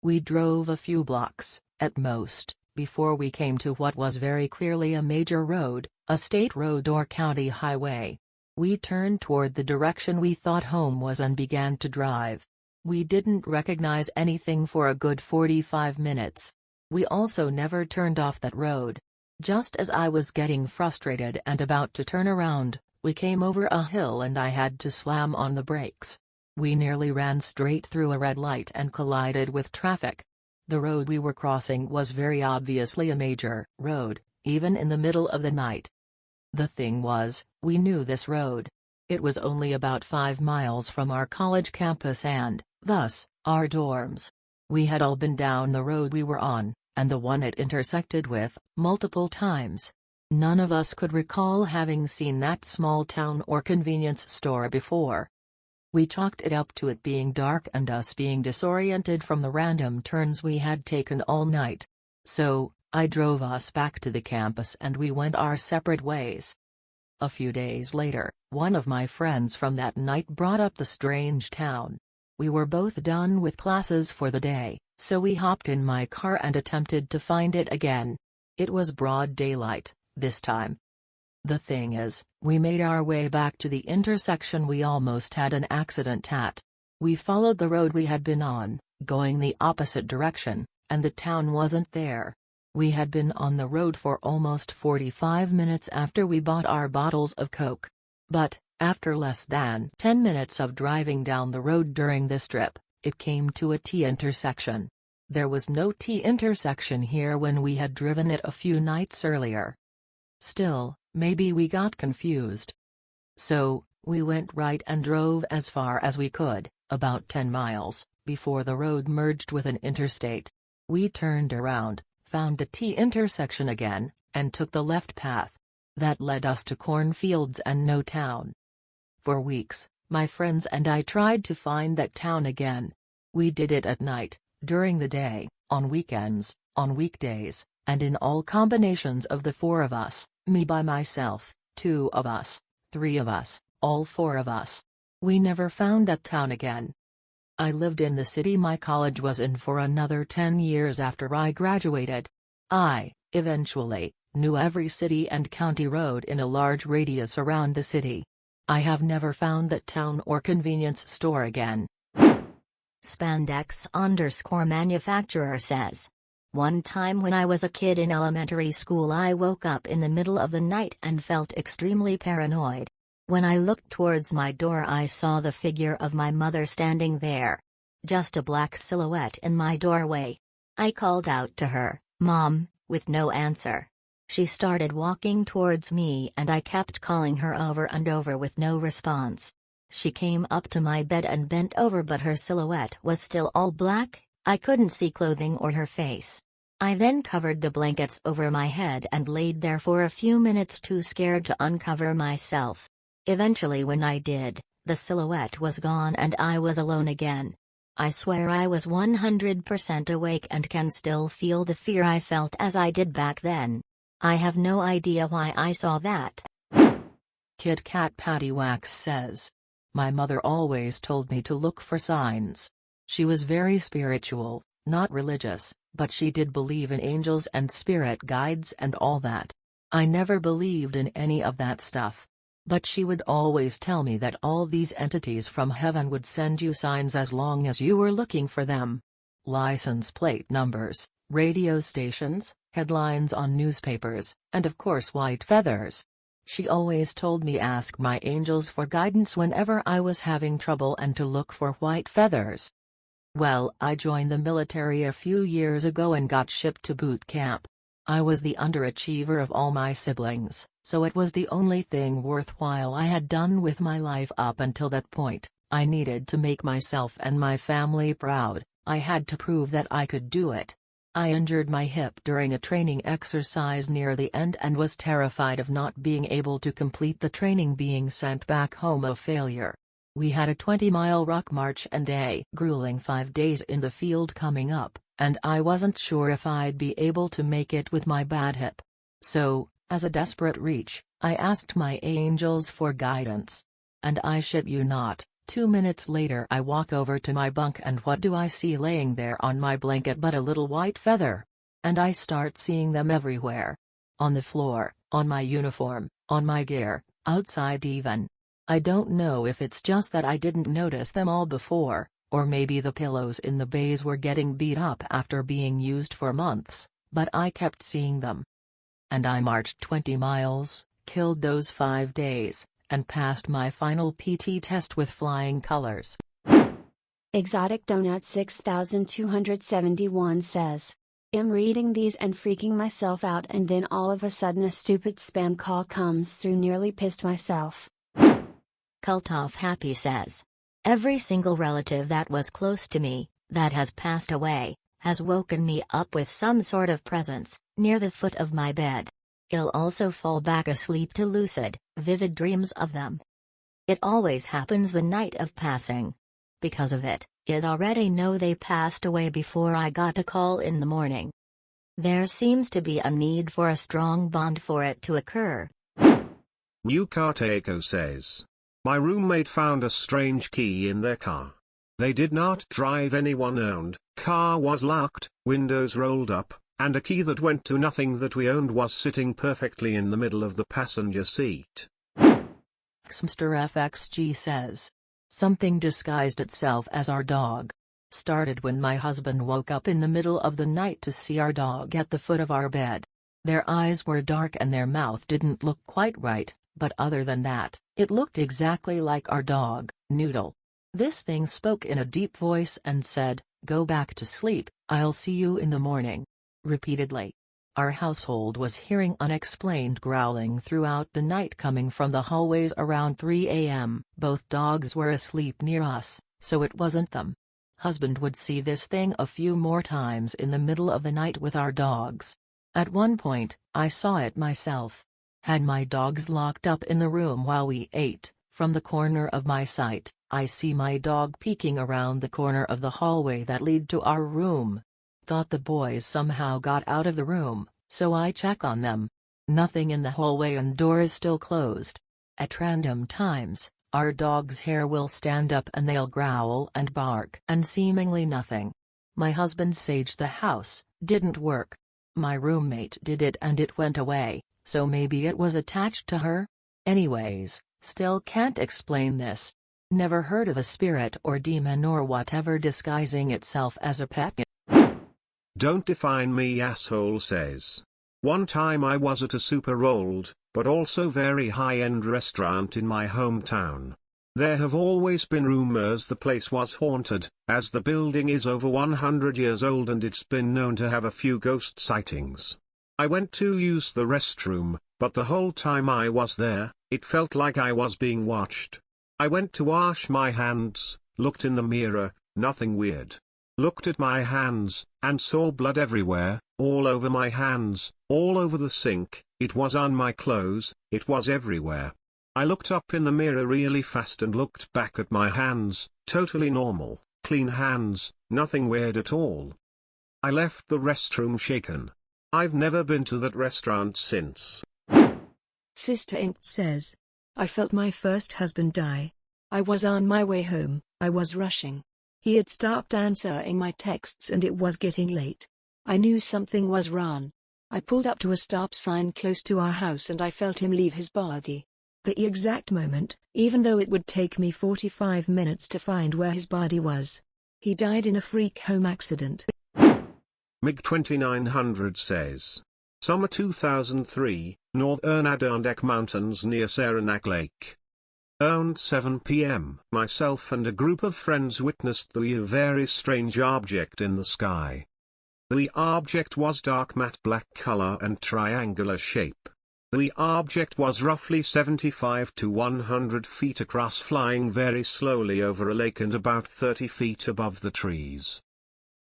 We drove a few blocks, at most, before we came to what was very clearly a major road, a state road or county highway. We turned toward the direction we thought home was and began to drive. We didn't recognize anything for a good 45 minutes. We also never turned off that road. Just as I was getting frustrated and about to turn around, we came over a hill and I had to slam on the brakes. We nearly ran straight through a red light and collided with traffic. The road we were crossing was very obviously a major road, even in the middle of the night. The thing was, we knew this road. It was only about 5 miles from our college campus and, thus, our dorms. We had all been down the road we were on, and the one it intersected with, multiple times. None of us could recall having seen that small town or convenience store before. We chalked it up to it being dark and us being disoriented from the random turns we had taken all night. So, I drove us back to the campus and we went our separate ways. A few days later, one of my friends from that night brought up the strange town. We were both done with classes for the day, so we hopped in my car and attempted to find it again. It was broad daylight, this time. The thing is, we made our way back to the intersection we almost had an accident at. We followed the road we had been on, going the opposite direction, and the town wasn't there. We had been on the road for almost 45 minutes after we bought our bottles of Coke. But, after less than 10 minutes of driving down the road during this trip, it came to a T-intersection. There was no T-intersection here when we had driven it a few nights earlier. Still, maybe we got confused. So, we went right and drove as far as we could, about 10 miles, before the road merged with an interstate. We turned around, found the T-intersection again, and took the left path. That led us to cornfields and no town. For weeks, my friends and I tried to find that town again. We did it at night, during the day, on weekends, on weekdays, and in all combinations of the 4 of us, me by myself, 2 of us, 3 of us, all 4 of us. We never found that town again. I lived in the city my college was in for another 10 years after I graduated. I, eventually, knew every city and county road in a large radius around the city. I have never found that town or convenience store again. Spandex_manufacturer says, one time when I was a kid in elementary school, I woke up in the middle of the night and felt extremely paranoid. When I looked towards my door, I saw the figure of my mother standing there. Just a black silhouette in my doorway. I called out to her, "Mom," with no answer. She started walking towards me and I kept calling her over and over with no response. She came up to my bed and bent over, but her silhouette was still all black. I couldn't see clothing or her face. I then covered the blankets over my head and laid there for a few minutes, too scared to uncover myself. Eventually, when I did, the silhouette was gone and I was alone again. I swear I was 100% awake and can still feel the fear I felt as I did back then. I have no idea why I saw that. KitKatPattywhaks says, my mother always told me to look for signs. She was very spiritual, not religious, but she did believe in angels and spirit guides and all that. I never believed in any of that stuff. But she would always tell me that all these entities from heaven would send you signs as long as you were looking for them. License plate numbers, radio stations, headlines on newspapers, and of course white feathers. She always told me ask my angels for guidance whenever I was having trouble and to look for white feathers. Well, I joined the military a few years ago and got shipped to boot camp. I was the underachiever of all my siblings, so it was the only thing worthwhile I had done with my life up until that point. I needed to make myself and my family proud. I had to prove that I could do it. I injured my hip during a training exercise near the end and was terrified of not being able to complete the training, being sent back home a failure. We had a 20-mile ruck march and a grueling 5 days in the field coming up, and I wasn't sure if I'd be able to make it with my bad hip. So, as a desperate reach, I asked my angels for guidance. And I shit you not, 2 minutes later I walk over to my bunk and what do I see laying there on my blanket but a little white feather? And I start seeing them everywhere. On the floor, on my uniform, on my gear, outside even. I don't know if it's just that I didn't notice them all before, or maybe the pillows in the bays were getting beat up after being used for months, but I kept seeing them. And I marched 20 miles, killed those 5 days, and passed my final PT test with flying colors. Exotic Donut 6271 says, I'm reading these and freaking myself out, and then all of a sudden a stupid spam call comes through, nearly pissed myself. CultofHappy says, every single relative that was close to me, that has passed away, has woken me up with some sort of presence, near the foot of my bed. I'll also fall back asleep to lucid, vivid dreams of them. It always happens the night of passing. Because of it, I'd already know they passed away before I got a call in the morning. There seems to be a need for a strong bond for it to occur. Ryukotaicho says, my roommate found a strange key in their car. They did not drive anyone owned, car was locked, windows rolled up, and a key that went to nothing that we owned was sitting perfectly in the middle of the passenger seat. HxmsterFxg says, something disguised itself as our dog. Started when my husband woke up in the middle of the night to see our dog at the foot of our bed. Their eyes were dark and their mouth didn't look quite right, but other than that, it looked exactly like our dog, Noodle. This thing spoke in a deep voice and said, go back to sleep, I'll see you in the morning. Repeatedly. Our household was hearing Unexplained growling throughout the night coming from the hallways around 3 a.m. Both dogs were asleep near us, so it wasn't them. Husband would see this thing a few more times in the middle of the night with our dogs. At one point, I saw it myself. Had my dogs locked up in the room while we ate. From the corner of my sight, I see my dog peeking around the corner of the hallway that lead to our room. Thought the boys somehow got out of the room, so I check on them. Nothing in the hallway and door is still closed. At random times, our dog's hair will stand up and they'll growl and bark, and seemingly nothing. My husband saged the house, didn't work. My roommate did it and it went away, so maybe it was attached to her? Anyways, still can't explain this. Never heard of a spirit or demon or whatever disguising itself as a pet. Don't Define Me Asshole says. One time I was at a super old, but also very high-end restaurant in my hometown. There have always been rumors the place was haunted, as the building is over 100 years old and it's been known to have a few ghost sightings. I went to use the restroom, but the whole time I was there, it felt like I was being watched. I went to wash my hands, looked in the mirror, nothing weird. Looked at my hands, and saw blood everywhere, all over my hands, all over the sink, it was on my clothes, it was everywhere. I looked up in the mirror really fast and looked back at my hands, totally normal, clean hands, nothing weird at all. I left the restroom shaken. I've never been to that restaurant since. Sisterinked says. I felt my first husband die. I was on my way home, I was rushing. He had stopped answering my texts and it was getting late. I knew something was wrong. I pulled up to a stop sign close to our house and I felt him leave his body. The exact moment, even though it would take me 45 minutes to find where his body was. He died in a freak home accident. MiG2900 says. Summer 2003, northern Adirondack Mountains near Saranac Lake. Around 7 p.m. myself and a group of friends witnessed a very strange object in the sky. The object was dark matte black color and triangular shape. The object was roughly 75 to 100 feet across, flying very slowly over a lake and about 30 feet above the trees.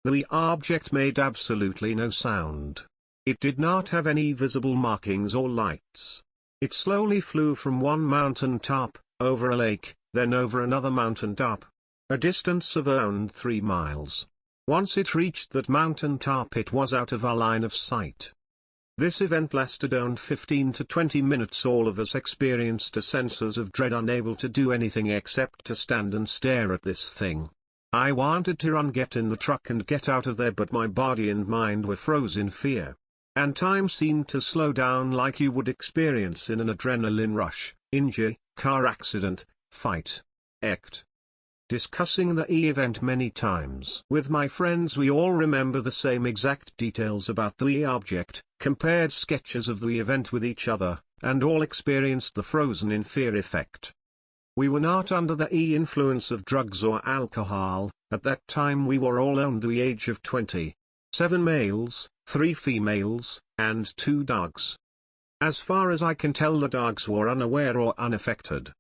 The object made absolutely no sound. It did not have any visible markings or lights. It slowly flew from one mountain top, over a lake, then over another mountain top. A distance of around 3 miles. Once it reached that mountain top, it was out of our line of sight. This event lasted around 15 to 20 minutes. All of us experienced a sense of dread, unable to do anything except to stand and stare at this thing. I wanted to run, get in the truck and get out of there, but my body and mind were frozen in fear. And time seemed to slow down like you would experience in an adrenaline rush, injury, car accident, fight, act. Discussing the event many times with my friends, we all remember the same exact details about the object, compared sketches of the event with each other, and all experienced the frozen in fear effect. We were not under the influence of drugs or alcohol. At that time we were all under the age of 20. 7 males, 3 females, and 2 dogs. As far as I can tell, the dogs were unaware or unaffected.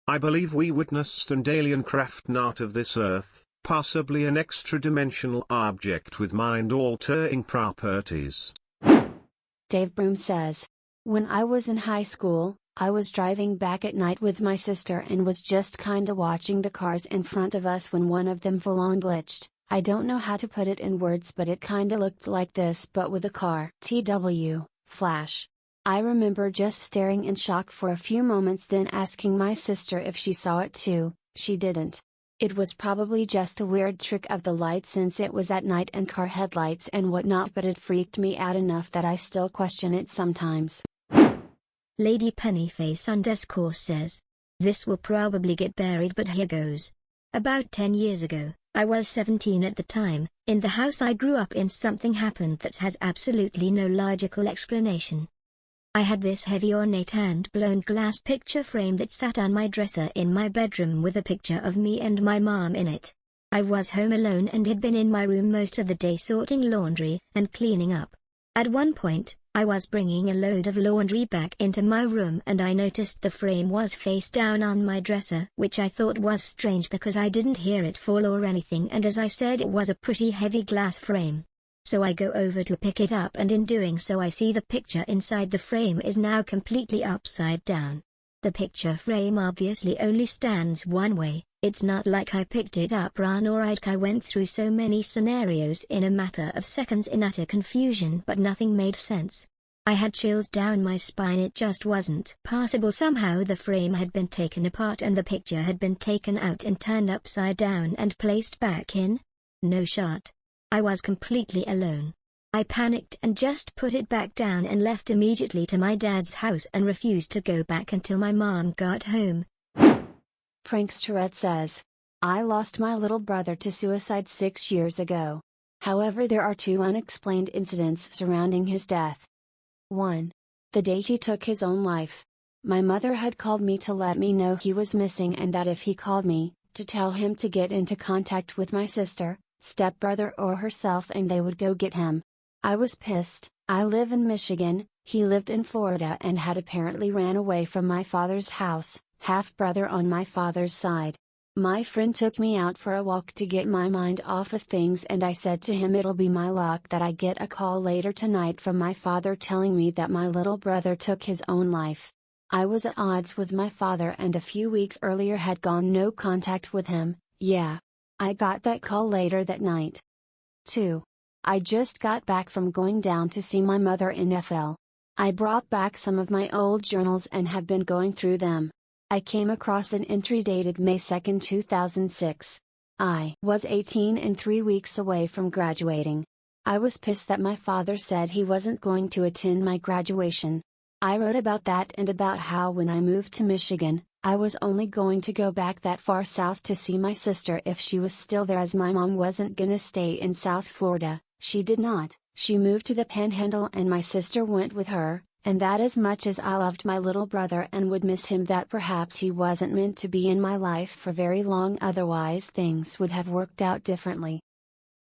I believe we witnessed an alien craft not of this earth, possibly an extra-dimensional object with mind-altering properties. Davebroom says, when I was in high school, I was driving back at night with my sister and was just kinda watching the cars in front of us when one of them full-on glitched. I don't know how to put it in words, but it kinda looked like this but with a car. Flash. I remember just staring in shock for a few moments, then asking my sister if she saw it too. She didn't. It was probably just a weird trick of the light since it was at night and car headlights and whatnot, but it freaked me out enough that I still question it sometimes. Lady Pennyface_ says. This will probably get buried, but here goes. About 10 years ago, I was 17 at the time, in the house I grew up in something happened that has absolutely no logical explanation. I had this heavy ornate hand-blown glass picture frame that sat on my dresser in my bedroom with a picture of me and my mom in it. I was home alone and had been in my room most of the day sorting laundry and cleaning up. At one point, I was bringing a load of laundry back into my room and I noticed the frame was face down on my dresser, which I thought was strange because I didn't hear it fall or anything, and as I said, it was a pretty heavy glass frame. So I go over to pick it up, and in doing so I see the picture inside the frame is now completely upside down. The picture frame obviously only stands one way. It's not like I picked it up wrong or I went through so many scenarios in a matter of seconds in utter confusion, but nothing made sense. I had chills down my spine. It just wasn't possible. Somehow the frame had been taken apart and the picture had been taken out and turned upside down and placed back in. No shot. I was completely alone. I panicked and just put it back down and left immediately to my dad's house and refused to go back until my mom got home. Pranksterette says, I lost my little brother to suicide 6 years ago. However, there are 2 unexplained incidents surrounding his death. 1. The day he took his own life. My mother had called me to let me know he was missing and that if he called me, to tell him to get into contact with my sister, stepbrother or herself and they would go get him. I was pissed. I live in Michigan, he lived in Florida and had apparently ran away from my father's house, half-brother on my father's side. My friend took me out for a walk to get my mind off of things and I said to him it'll be my luck that I get a call later tonight from my father telling me that my little brother took his own life. I was at odds with my father and a few weeks earlier had gone no contact with him. Yeah. I got that call later that night. 2. I just got back from going down to see my mother in FL. I brought back some of my old journals and have been going through them. I came across an entry dated May 2, 2006. I was 18 and 3 weeks away from graduating. I was pissed that my father said he wasn't going to attend my graduation. I wrote about that and about how when I moved to Michigan, I was only going to go back that far south to see my sister if she was still there as my mom wasn't gonna stay in South Florida. She did not, she moved to the Panhandle and my sister went with her, and that as much as I loved my little brother and would miss him that perhaps he wasn't meant to be in my life for very long otherwise things would have worked out differently.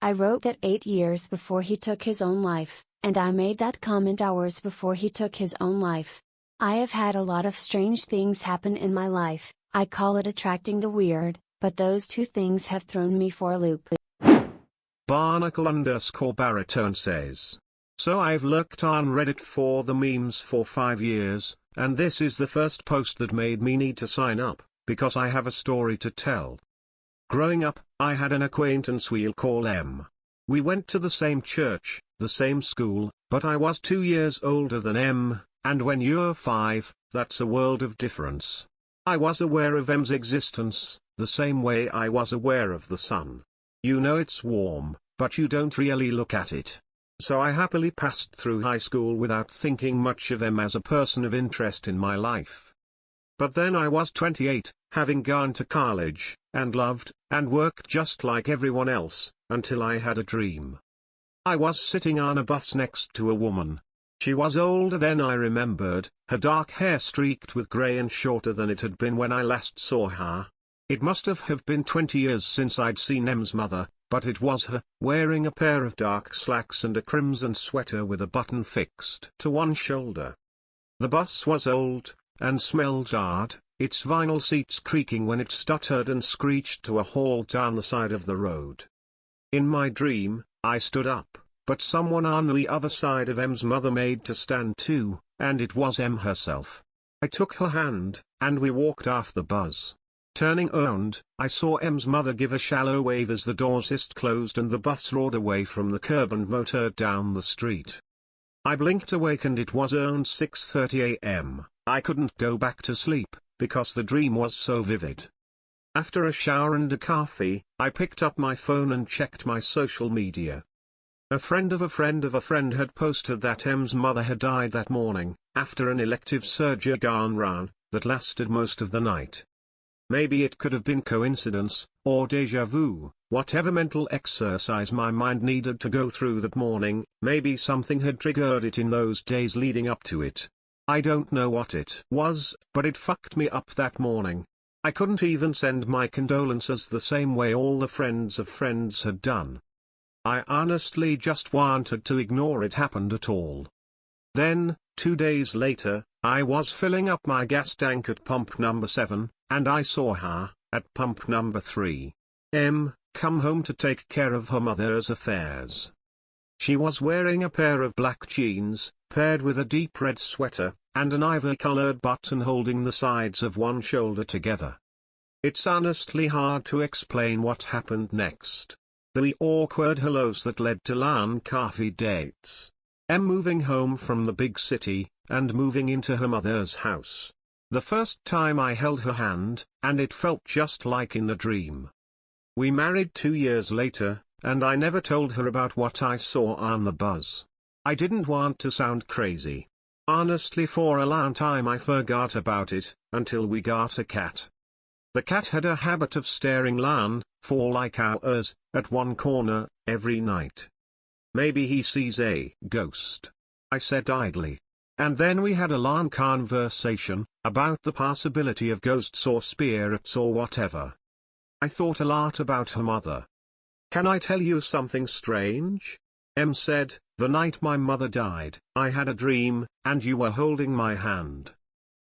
I wrote that 8 years before he took his own life, and I made that comment hours before he took his own life. I have had a lot of strange things happen in my life, I call it attracting the weird, but those 2 things have thrown me for a loop. Barnacle_baritone says. So I've lurked on Reddit for the memes for 5 years, and this is the first post that made me need to sign up, because I have a story to tell. Growing up, I had an acquaintance we'll call M. We went to the same church, the same school, but I was 2 years older than M, and when you're 5, that's a world of difference. I was aware of M's existence, the same way I was aware of the sun. You know it's warm, but you don't really look at it. So I happily passed through high school without thinking much of M as a person of interest in my life. But then I was 28, having gone to college, and loved, and worked just like everyone else, until I had a dream. I was sitting on a bus next to a woman. She was older than I remembered, her dark hair streaked with grey and shorter than it had been when I last saw her. It must have been 20 years since I'd seen M's mother, but it was her, wearing a pair of dark slacks and a crimson sweater with a button fixed to one shoulder. The bus was old, and smelled hard, its vinyl seats creaking when it stuttered and screeched to a halt down the side of the road. In my dream, I stood up, but someone on the other side of M's mother made to stand too, and it was M herself. I took her hand, and we walked off the bus. Turning around, I saw M's mother give a shallow wave as the doors hissed closed and the bus roared away from the curb and motored down the street. I blinked awake and it was around 6:30 a.m. I couldn't go back to sleep, because the dream was so vivid. After a shower and a coffee, I picked up my phone and checked my social media. A friend of a friend of a friend had posted that M's mother had died that morning, after an elective surgery gone wrong, that lasted most of the night. Maybe it could have been coincidence, or déjà vu, whatever mental exercise my mind needed to go through that morning, maybe something had triggered it in those days leading up to it. I don't know what it was, but it fucked me up that morning. I couldn't even send my condolences the same way all the friends of friends had done. I honestly just wanted to ignore it happened at all. Then, 2 days later, I was filling up my gas tank at pump number 7, and I saw her, at pump number 3. M, come home to take care of her mother's affairs. She was wearing a pair of black jeans, paired with a deep red sweater, and an ivory-colored button holding the sides of one shoulder together. It's honestly hard to explain what happened next. The awkward hellos that led to lawn coffee dates. M moving home from the big city, and moving into her mother's house. The first time I held her hand, and it felt just like in the dream. We married 2 years later, and I never told her about what I saw on the bus. I didn't want to sound crazy. Honestly, for a long time I forgot about it, until we got a cat. The cat had a habit of staring Lan, for like hours, at one corner, every night. Maybe he sees a ghost, I said idly. And then we had a long conversation, about the possibility of ghosts or spirits or whatever. I thought a lot about her mother. Can I tell you something strange? Em said, the night my mother died, I had a dream, and you were holding my hand.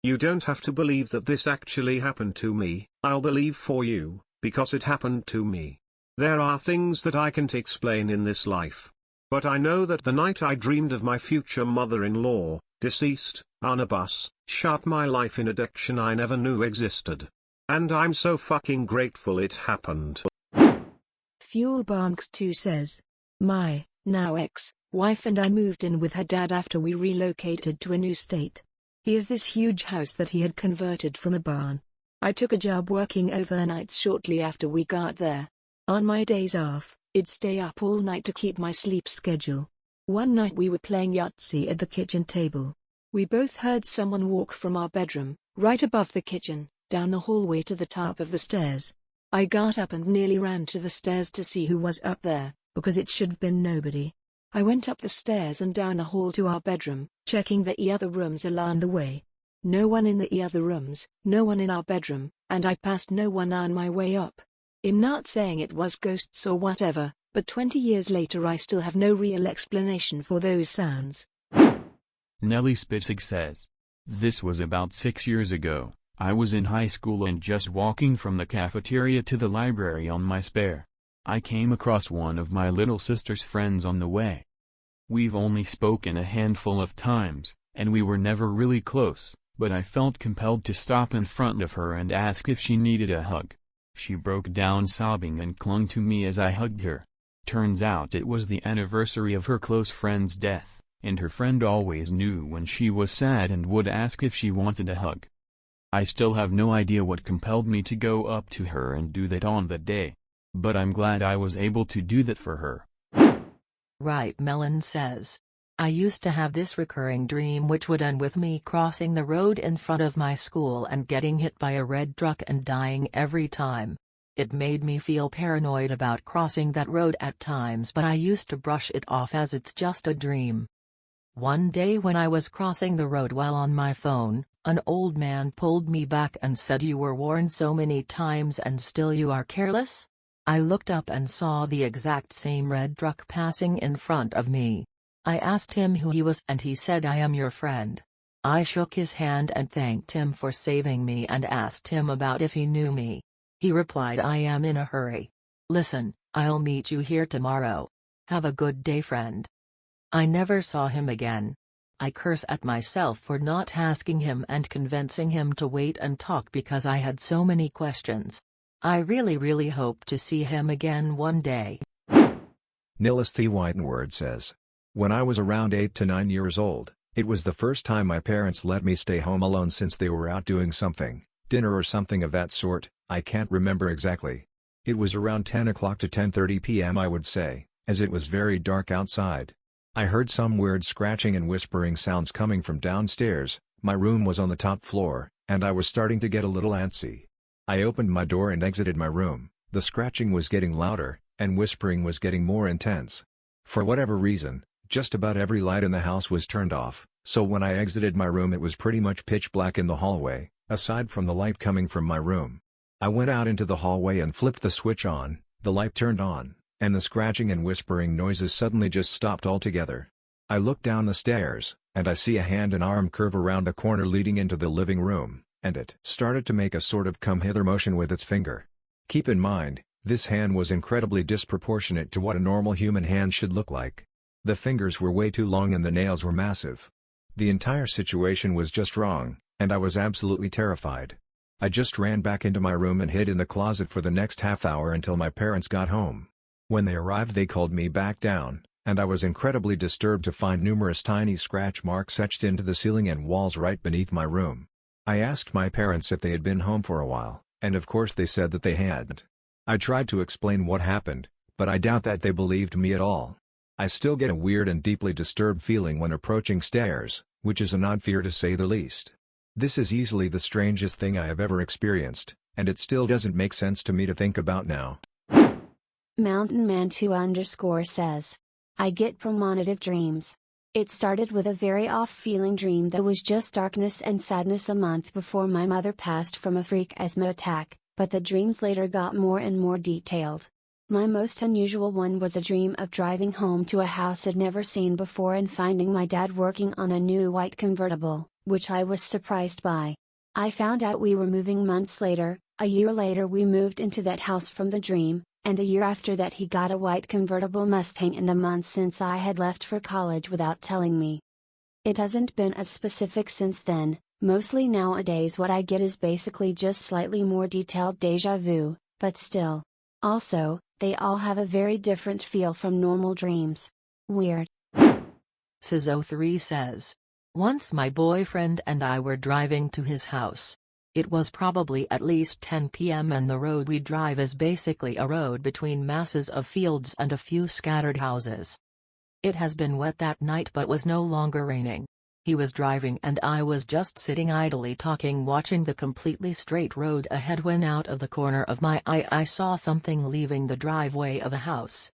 You don't have to believe that this actually happened to me, I'll believe for you, because it happened to me. There are things that I can't explain in this life. But I know that the night I dreamed of my future mother-in-law, deceased, on a bus, shot my life in a direction I never knew existed. And I'm so fucking grateful it happened. FuelBarks2 says, my, now ex-wife and I moved in with her dad after we relocated to a new state. He has this huge house that he had converted from a barn. I took a job working overnights shortly after we got there. On my days off, I'd stay up all night to keep my sleep schedule. One night we were playing Yahtzee at the kitchen table. We both heard someone walk from our bedroom, right above the kitchen, down the hallway to the top of the stairs. I got up and nearly ran to the stairs to see who was up there, because it should have been nobody. I went up the stairs and down the hall to our bedroom, checking the other rooms along the way. No one in the other rooms, no one in our bedroom, and I passed no one on my way up. I'm not saying it was ghosts or whatever, but 20 years later I still have no real explanation for those sounds. NellySpitzig says, this was about 6 years ago. I was in high school and just walking from the cafeteria to the library on my spare. I came across one of my little sister's friends on the way. We've only spoken a handful of times, and we were never really close, but I felt compelled to stop in front of her and ask if she needed a hug. She broke down sobbing and clung to me as I hugged her. Turns out it was the anniversary of her close friend's death, and her friend always knew when she was sad and would ask if she wanted a hug. I still have no idea what compelled me to go up to her and do that on that day. But I'm glad I was able to do that for her. Ripe-Melon says, I used to have this recurring dream which would end with me crossing the road in front of my school and getting hit by a red truck and dying every time. It made me feel paranoid about crossing that road at times, but I used to brush it off as it's just a dream. One day when I was crossing the road while on my phone, an old man pulled me back and said, "You were warned so many times and still you are careless?" I looked up and saw the exact same red truck passing in front of me. I asked him who he was and he said, "I am your friend." I shook his hand and thanked him for saving me and asked him about if he knew me. He replied, "I am in a hurry. Listen, I'll meet you here tomorrow. Have a good day, friend." I never saw him again. I curse at myself for not asking him and convincing him to wait and talk because I had so many questions. I really hope to see him again one day. NellySpitzig says, when I was around 8 to 9 years old, it was the first time my parents let me stay home alone since they were out doing something, dinner or something of that sort. I can't remember exactly. It was around 10 o'clock to 10:30 p.m. I would say, as it was very dark outside. I heard some weird scratching and whispering sounds coming from downstairs. My room was on the top floor, and I was starting to get a little antsy. I opened my door and exited my room. The scratching was getting louder, and whispering was getting more intense. For whatever reason, just about every light in the house was turned off, so when I exited my room it was pretty much pitch black in the hallway, aside from the light coming from my room. I went out into the hallway and flipped the switch on, the light turned on, and the scratching and whispering noises suddenly just stopped altogether. I looked down the stairs, and I see a hand and arm curve around the corner leading into the living room, and it started to make a sort of come hither motion with its finger. Keep in mind, this hand was incredibly disproportionate to what a normal human hand should look like. The fingers were way too long and the nails were massive. The entire situation was just wrong, and I was absolutely terrified. I just ran back into my room and hid in the closet for the next half hour until my parents got home. When they arrived they called me back down, and I was incredibly disturbed to find numerous tiny scratch marks etched into the ceiling and walls right beneath my room. I asked my parents if they had been home for a while, and of course they said that they hadn't. I tried to explain what happened, but I doubt that they believed me at all. I still get a weird and deeply disturbed feeling when approaching stairs, which is an odd fear to say the least. This is easily the strangest thing I have ever experienced, and it still doesn't make sense to me to think about now. MountainMan2_ says, I get premonitive dreams. It started with a very off-feeling dream that was just darkness and sadness a month before my mother passed from a freak asthma attack, but the dreams later got more and more detailed. My most unusual one was a dream of driving home to a house I'd never seen before and finding my dad working on a new white convertible, which I was surprised by. I found out we were moving months later. A year later we moved into that house from the dream, and a year after that he got a white convertible Mustang in the month since I had left for college without telling me. It hasn't been as specific since then. Mostly nowadays what I get is basically just slightly more detailed déjà vu, but still. Also, they all have a very different feel from normal dreams. Weird. Sizzo3 says, once my boyfriend and I were driving to his house. It was probably at least 10 p.m. and the road we drive is basically a road between masses of fields and a few scattered houses. It has been wet that night but was no longer raining. He was driving and I was just sitting idly talking, watching the completely straight road ahead when out of the corner of my eye I saw something leaving the driveway of a house.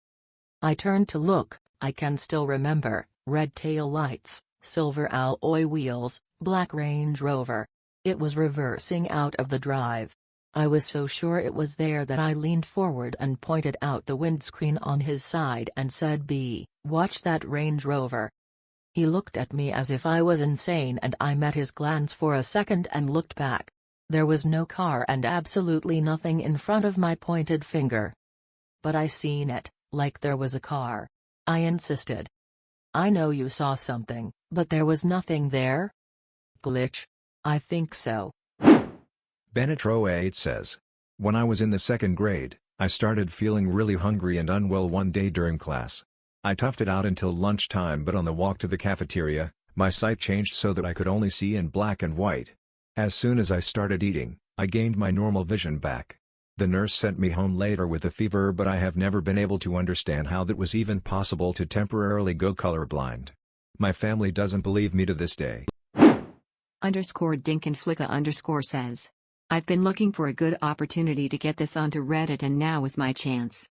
I turned to look. I can still remember, red tail lights, silver alloy wheels, black Range Rover. It was reversing out of the drive. I was so sure it was there that I leaned forward and pointed out the windscreen on his side and said, watch that Range Rover." He looked at me as if I was insane and I met his glance for a second and looked back. There was no car and absolutely nothing in front of my pointed finger. "But I seen it, like there was a car." I insisted. "I know you saw something, but there was nothing there?" Glitch? I think so. Benetro8 says, when I was in the second grade, I started feeling really hungry and unwell one day during class. I toughed it out until lunchtime, but on the walk to the cafeteria, my sight changed so that I could only see in black and white. As soon as I started eating, I gained my normal vision back. The nurse sent me home later with a fever, but I have never been able to understand how that was even possible to temporarily go colorblind. My family doesn't believe me to this day. _Dinkenflicka_ says, I've been looking for a good opportunity to get this onto Reddit and now is my chance.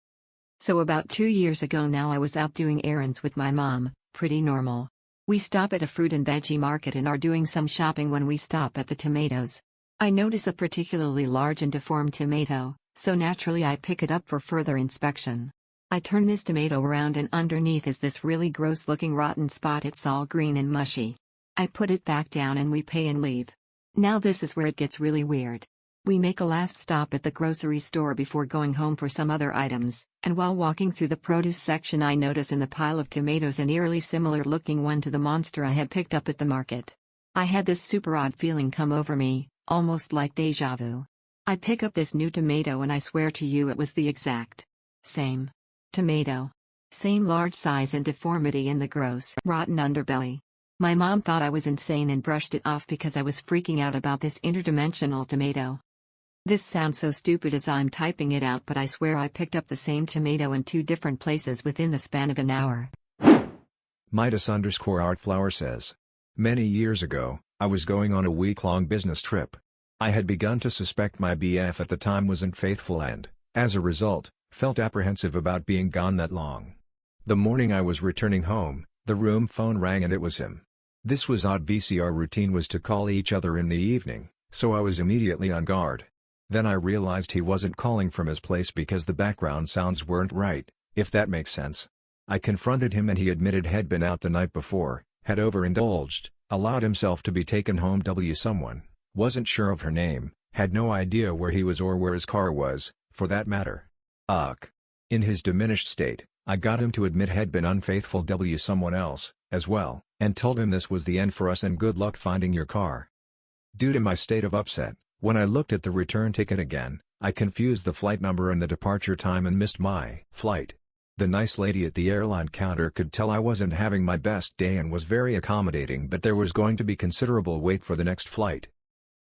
So about 2 years ago now I was out doing errands with my mom, pretty normal. We stop at a fruit and veggie market and are doing some shopping when we stop at the tomatoes. I notice a particularly large and deformed tomato, so naturally I pick it up for further inspection. I turn this tomato around and underneath is this really gross looking rotten spot. It's all green and mushy. I put it back down and we pay and leave. Now this is where it gets really weird. We make a last stop at the grocery store before going home for some other items, and while walking through the produce section I notice in the pile of tomatoes an eerily similar looking one to the monster I had picked up at the market. I had this super odd feeling come over me, almost like deja vu. I pick up this new tomato and I swear to you it was the exact same tomato. Same large size and deformity in the gross, rotten underbelly. My mom thought I was insane and brushed it off because I was freaking out about this interdimensional tomato. This sounds so stupid as I'm typing it out, but I swear I picked up the same tomato in 2 different places within the span of an hour. Midas_Artflower says, many years ago, I was going on a week-long business trip. I had begun to suspect my BF at the time wasn't faithful and, as a result, felt apprehensive about being gone that long. The morning I was returning home, the room phone rang and it was him. This was odd. VCR routine was to call each other in the evening, so I was immediately on guard. Then I realized he wasn't calling from his place because the background sounds weren't right, if that makes sense. I confronted him and he admitted he'd been out the night before, had overindulged, allowed himself to be taken home. Someone, wasn't sure of her name, had no idea where he was or where his car was, for that matter. In his diminished state, I got him to admit he'd been unfaithful. Someone else, as well, and told him this was the end for us and good luck finding your car. Due to my state of upset, when I looked at the return ticket again, I confused the flight number and the departure time and missed my flight. The nice lady at the airline counter could tell I wasn't having my best day and was very accommodating, but there was going to be considerable wait for the next flight.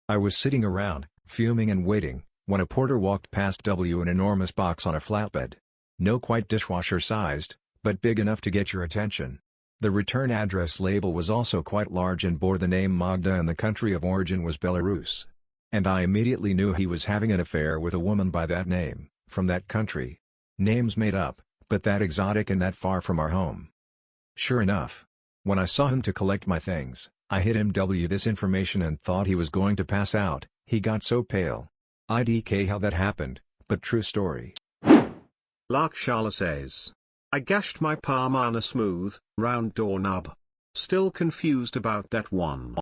I was sitting around, fuming and waiting, when a porter walked past an enormous box on a flatbed. No quite dishwasher sized, but big enough to get your attention. The return address label was also quite large and bore the name Magda and the country of origin was Belarus. And I immediately knew he was having an affair with a woman by that name, from that country. Names made up, but that exotic and that far from our home. Sure enough. When I saw him to collect my things, I hit him this information and thought he was going to pass out. He got so pale. IDK how that happened, but true story. Lockshala says, I gashed my palm on a smooth, round doorknob. Still confused about that one.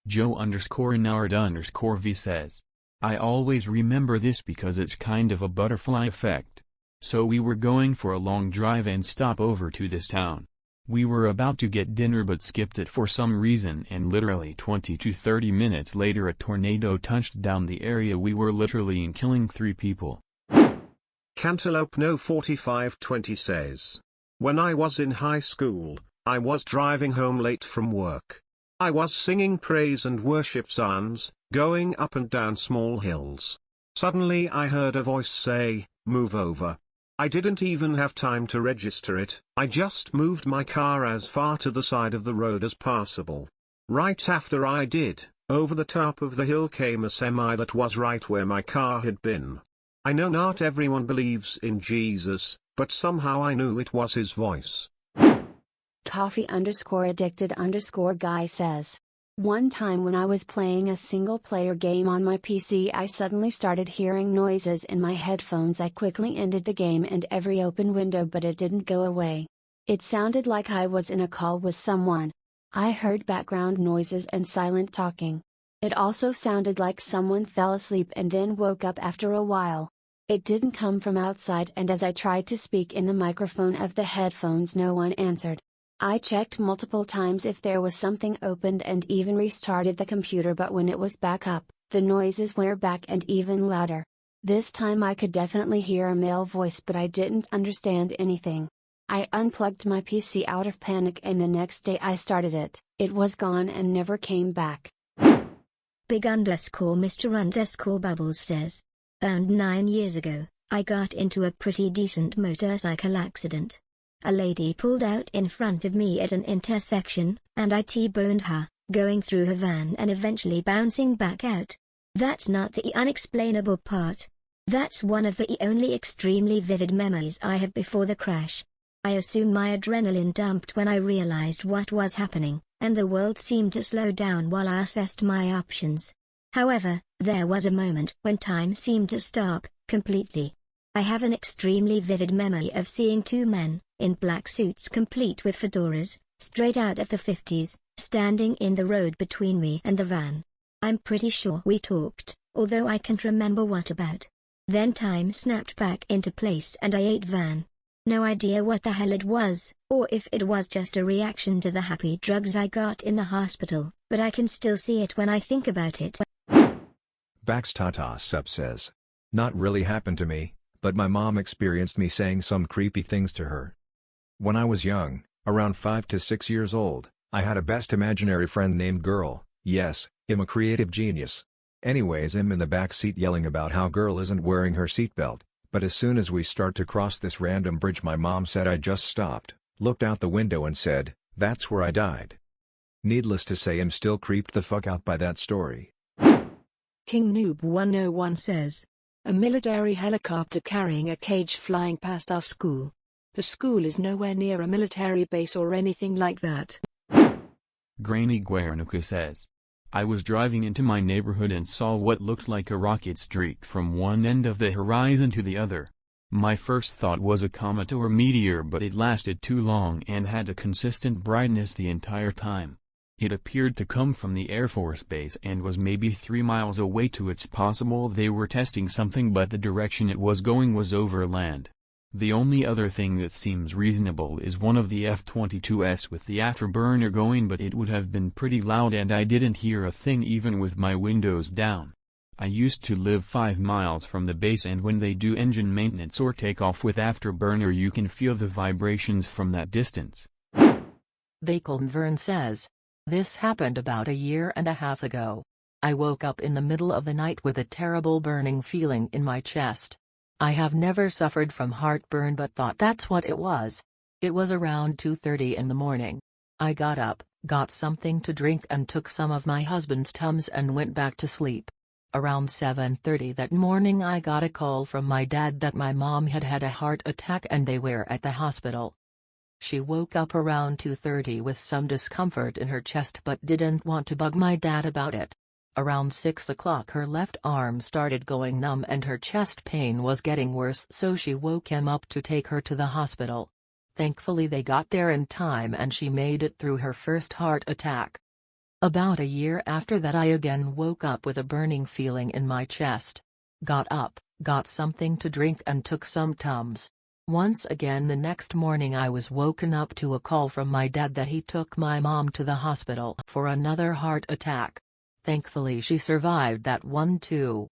Joe_Nard_V says, I always remember this because it's kind of a butterfly effect. So we were going for a long drive and stop over to this town. We were about to get dinner but skipped it for some reason, and literally 20 to 30 minutes later a tornado touched down the area we were literally in, killing 3 people. Cantaloupe No 4520 says, when I was in high school, I was driving home late from work. I was singing praise and worship songs, going up and down small hills. Suddenly I heard a voice say, move over. I didn't even have time to register it, I just moved my car as far to the side of the road as possible. Right after I did, over the top of the hill came a semi that was right where my car had been. I know not everyone believes in Jesus, but somehow I knew it was his voice. Coffee_addicted_guy says, one time when I was playing a single-player game on my PC, I suddenly started hearing noises in my headphones. I quickly ended the game and every open window, but it didn't go away. It sounded like I was in a call with someone. I heard background noises and silent talking. It also sounded like someone fell asleep and then woke up after a while. It didn't come from outside, and as I tried to speak in the microphone of the headphones, no one answered. I checked multiple times if there was something opened and even restarted the computer, but when it was back up, the noises were back and even louder. This time I could definitely hear a male voice, but I didn't understand anything. I unplugged my PC out of panic, and the next day I started it. It was gone and never came back. Big_Mr_Bubbles says, around 9 years ago, I got into a pretty decent motorcycle accident. A lady pulled out in front of me at an intersection, and I T-boned her, going through her van and eventually bouncing back out. That's not the unexplainable part. That's one of the only extremely vivid memories I have before the crash. I assume my adrenaline dumped when I realized what was happening, and the world seemed to slow down while I assessed my options. However, there was a moment when time seemed to stop, completely. I have an extremely vivid memory of seeing 2 men, in black suits complete with fedoras, straight out of the 50s, standing in the road between me and the van. I'm pretty sure we talked, although I can't remember what about. Then time snapped back into place and I ate van. No idea what the hell it was, or if it was just a reaction to the happy drugs I got in the hospital, but I can still see it when I think about it. Baxthatassup says, not really happened to me, but my mom experienced me saying some creepy things to her. When I was young, around 5 to 6 years old, I had a best imaginary friend named Girl. Yes, I'm a creative genius. Anyways, I'm in the back seat yelling about how Girl isn't wearing her seatbelt, but as soon as we start to cross this random bridge, my mom said I just stopped, looked out the window and said, that's where I died. Needless to say, I'm still creeped the fuck out by that story. King Noob 101 says, a military helicopter carrying a cage flying past our school. The school is nowhere near a military base or anything like that. GrainyGuernica says, I was driving into my neighborhood and saw what looked like a rocket streak from one end of the horizon to the other. My first thought was a comet or meteor, but it lasted too long and had a consistent brightness the entire time. It appeared to come from the Air Force Base and was maybe 3 miles away. It's possible they were testing something, but the direction it was going was over land. The only other thing that seems reasonable is one of the F-22s with the afterburner going, but it would have been pretty loud and I didn't hear a thing even with my windows down. I used to live 5 miles from the base, and when they do engine maintenance or take off with afterburner, you can feel the vibrations from that distance. TheCallmeVern says, this happened about 1.5 years ago. I woke up in the middle of the night with a terrible burning feeling in my chest. I have never suffered from heartburn but thought that's what it was. It was around 2:30 in the morning. I got up, got something to drink and took some of my husband's Tums and went back to sleep. Around 7:30 that morning I got a call from my dad that my mom had had a heart attack and they were at the hospital. She woke up around 2:30 with some discomfort in her chest but didn't want to bug my dad about it. Around 6 o'clock her left arm started going numb and her chest pain was getting worse, so she woke him up to take her to the hospital. Thankfully they got there in time and she made it through her first heart attack. About a year after that I again woke up with a burning feeling in my chest. Got up, got something to drink and took some Tums. Once again the next morning I was woken up to a call from my dad that he took my mom to the hospital for another heart attack. Thankfully she survived that one too.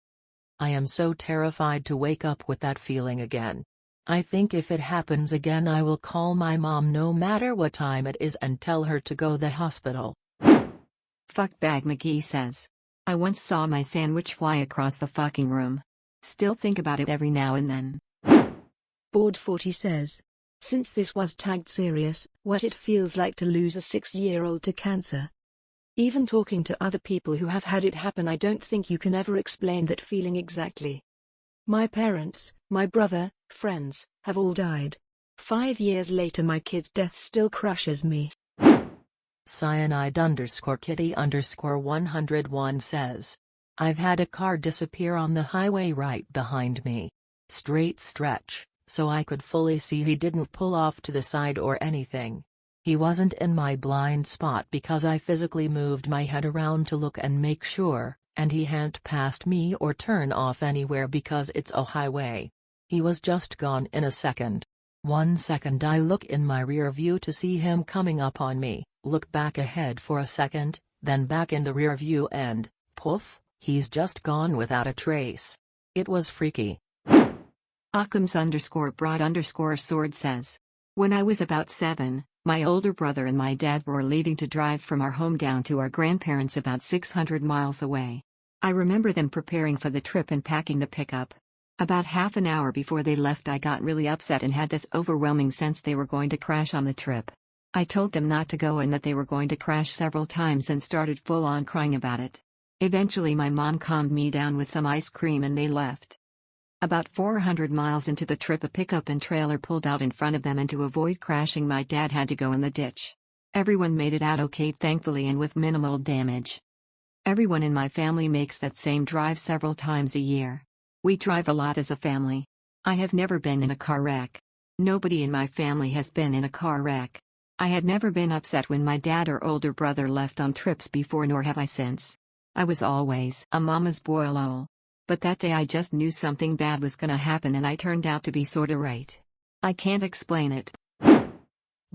I am so terrified to wake up with that feeling again. I think if it happens again I will call my mom no matter what time it is and tell her to go to the hospital. FuckBagMcGee says, I once saw my sandwich fly across the fucking room. Still think about it every now and then. Board40 says, since this was tagged serious, what it feels like to lose a 6-year-old to cancer. Even talking to other people who have had it happen, I don't think you can ever explain that feeling exactly. My parents, my brother, friends, have all died. 5 years later my kid's death still crushes me. Cyanide_kitty_101 says, I've had a car disappear on the highway right behind me. Straight stretch, so I could fully see he didn't pull off to the side or anything. He wasn't in my blind spot because I physically moved my head around to look and make sure, and he hadn't passed me or turn off anywhere because it's a highway. He was just gone in a second. 1 second I look in my rear view to see him coming up on me, look back ahead for a second, then back in the rear view and, poof, he's just gone without a trace. It was freaky. Occams_broad_sword says, when I was about 7, my older brother and my dad were leaving to drive from our home down to our grandparents about 600 miles away. I remember them preparing for the trip and packing the pickup. About half an hour before they left I got really upset and had this overwhelming sense they were going to crash on the trip. I told them not to go and that they were going to crash several times and started full-on crying about it. Eventually my mom calmed me down with some ice cream and they left. About 400 miles into the trip a pickup and trailer pulled out in front of them and to avoid crashing my dad had to go in the ditch. Everyone made it out okay thankfully and with minimal damage. Everyone in my family makes that same drive several times a year. We drive a lot as a family. I have never been in a car wreck. Nobody in my family has been in a car wreck. I had never been upset when my dad or older brother left on trips before nor have I since. I was always a mama's boy lol. But that day I just knew something bad was gonna happen and I turned out to be sorta right. I can't explain it.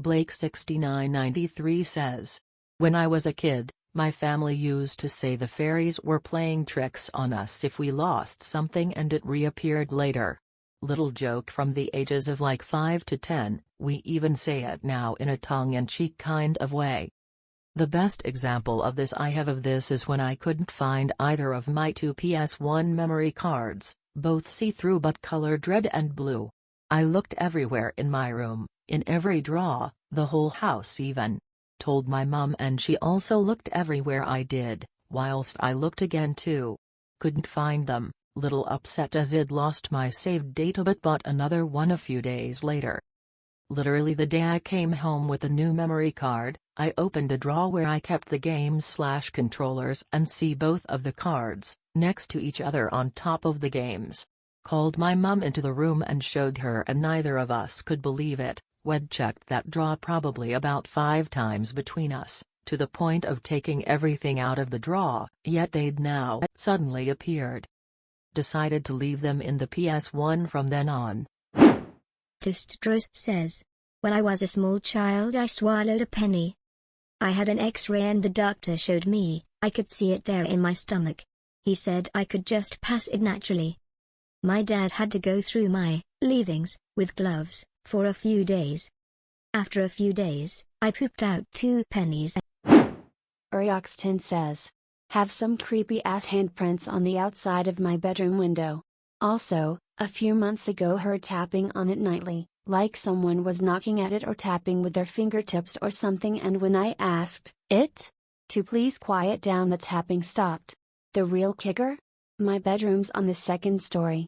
Blake6993 says, when I was a kid, my family used to say the fairies were playing tricks on us if we lost something and it reappeared later. Little joke from the ages of like 5 to 10, we even say it now in a tongue-in-cheek kind of way. The best example of this I have of this is when I couldn't find either of my 2 PS1 memory cards, both see-through but colored red and blue. I looked everywhere in my room, in every drawer, the whole house even. Told my mum and she also looked everywhere I did, whilst I looked again too. Couldn't find them, little upset as I'd lost my saved data but bought another one a few days later. Literally the day I came home with a new memory card, I opened a drawer where I kept the games/controllers and see both of the cards, next to each other on top of the games. Called my mum into the room and showed her and neither of us could believe it. We'd checked that drawer probably about 5 times between us, to the point of taking everything out of the drawer, yet they'd now suddenly appeared. Decided to leave them in the PS1 from then on. Tustros says, when I was a small child I swallowed a penny. I had an X-ray and the doctor showed me, I could see it there in my stomach. He said I could just pass it naturally. My dad had to go through my leavings with gloves for a few days. After a few days, I pooped out 2 pennies. Awztun says, have some creepy ass handprints on the outside of my bedroom window. Also, A few months ago heard tapping on it nightly, like someone was knocking at it or tapping with their fingertips or something, and when I asked it to please quiet down, the tapping stopped. The real kicker? My bedroom's on the second story.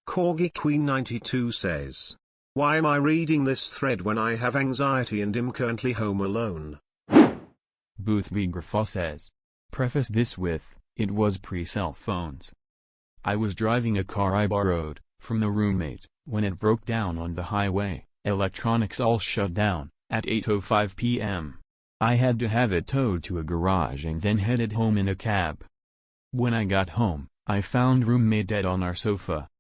Corgi Queen 92 says, "Why am I reading this thread when I have anxiety and am currently home alone?" Boothby Graffa says. Preface this with, it was pre-cell phones. I was driving a car I borrowed from the roommate when it broke down on the highway. Electronics all shut down at 8:05 p.m. I had to have it towed to a garage and then headed home in a cab. When I got home, I found roommate dead on our sofa.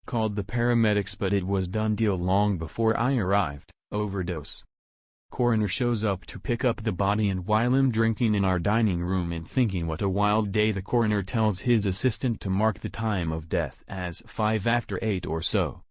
Called the paramedics, but it was done deal long before I arrived. Overdose. Coroner shows up to pick up the body, and while I'm drinking in our dining room and thinking what a wild day, the coroner tells his assistant to mark the time of death as 8:05 or so.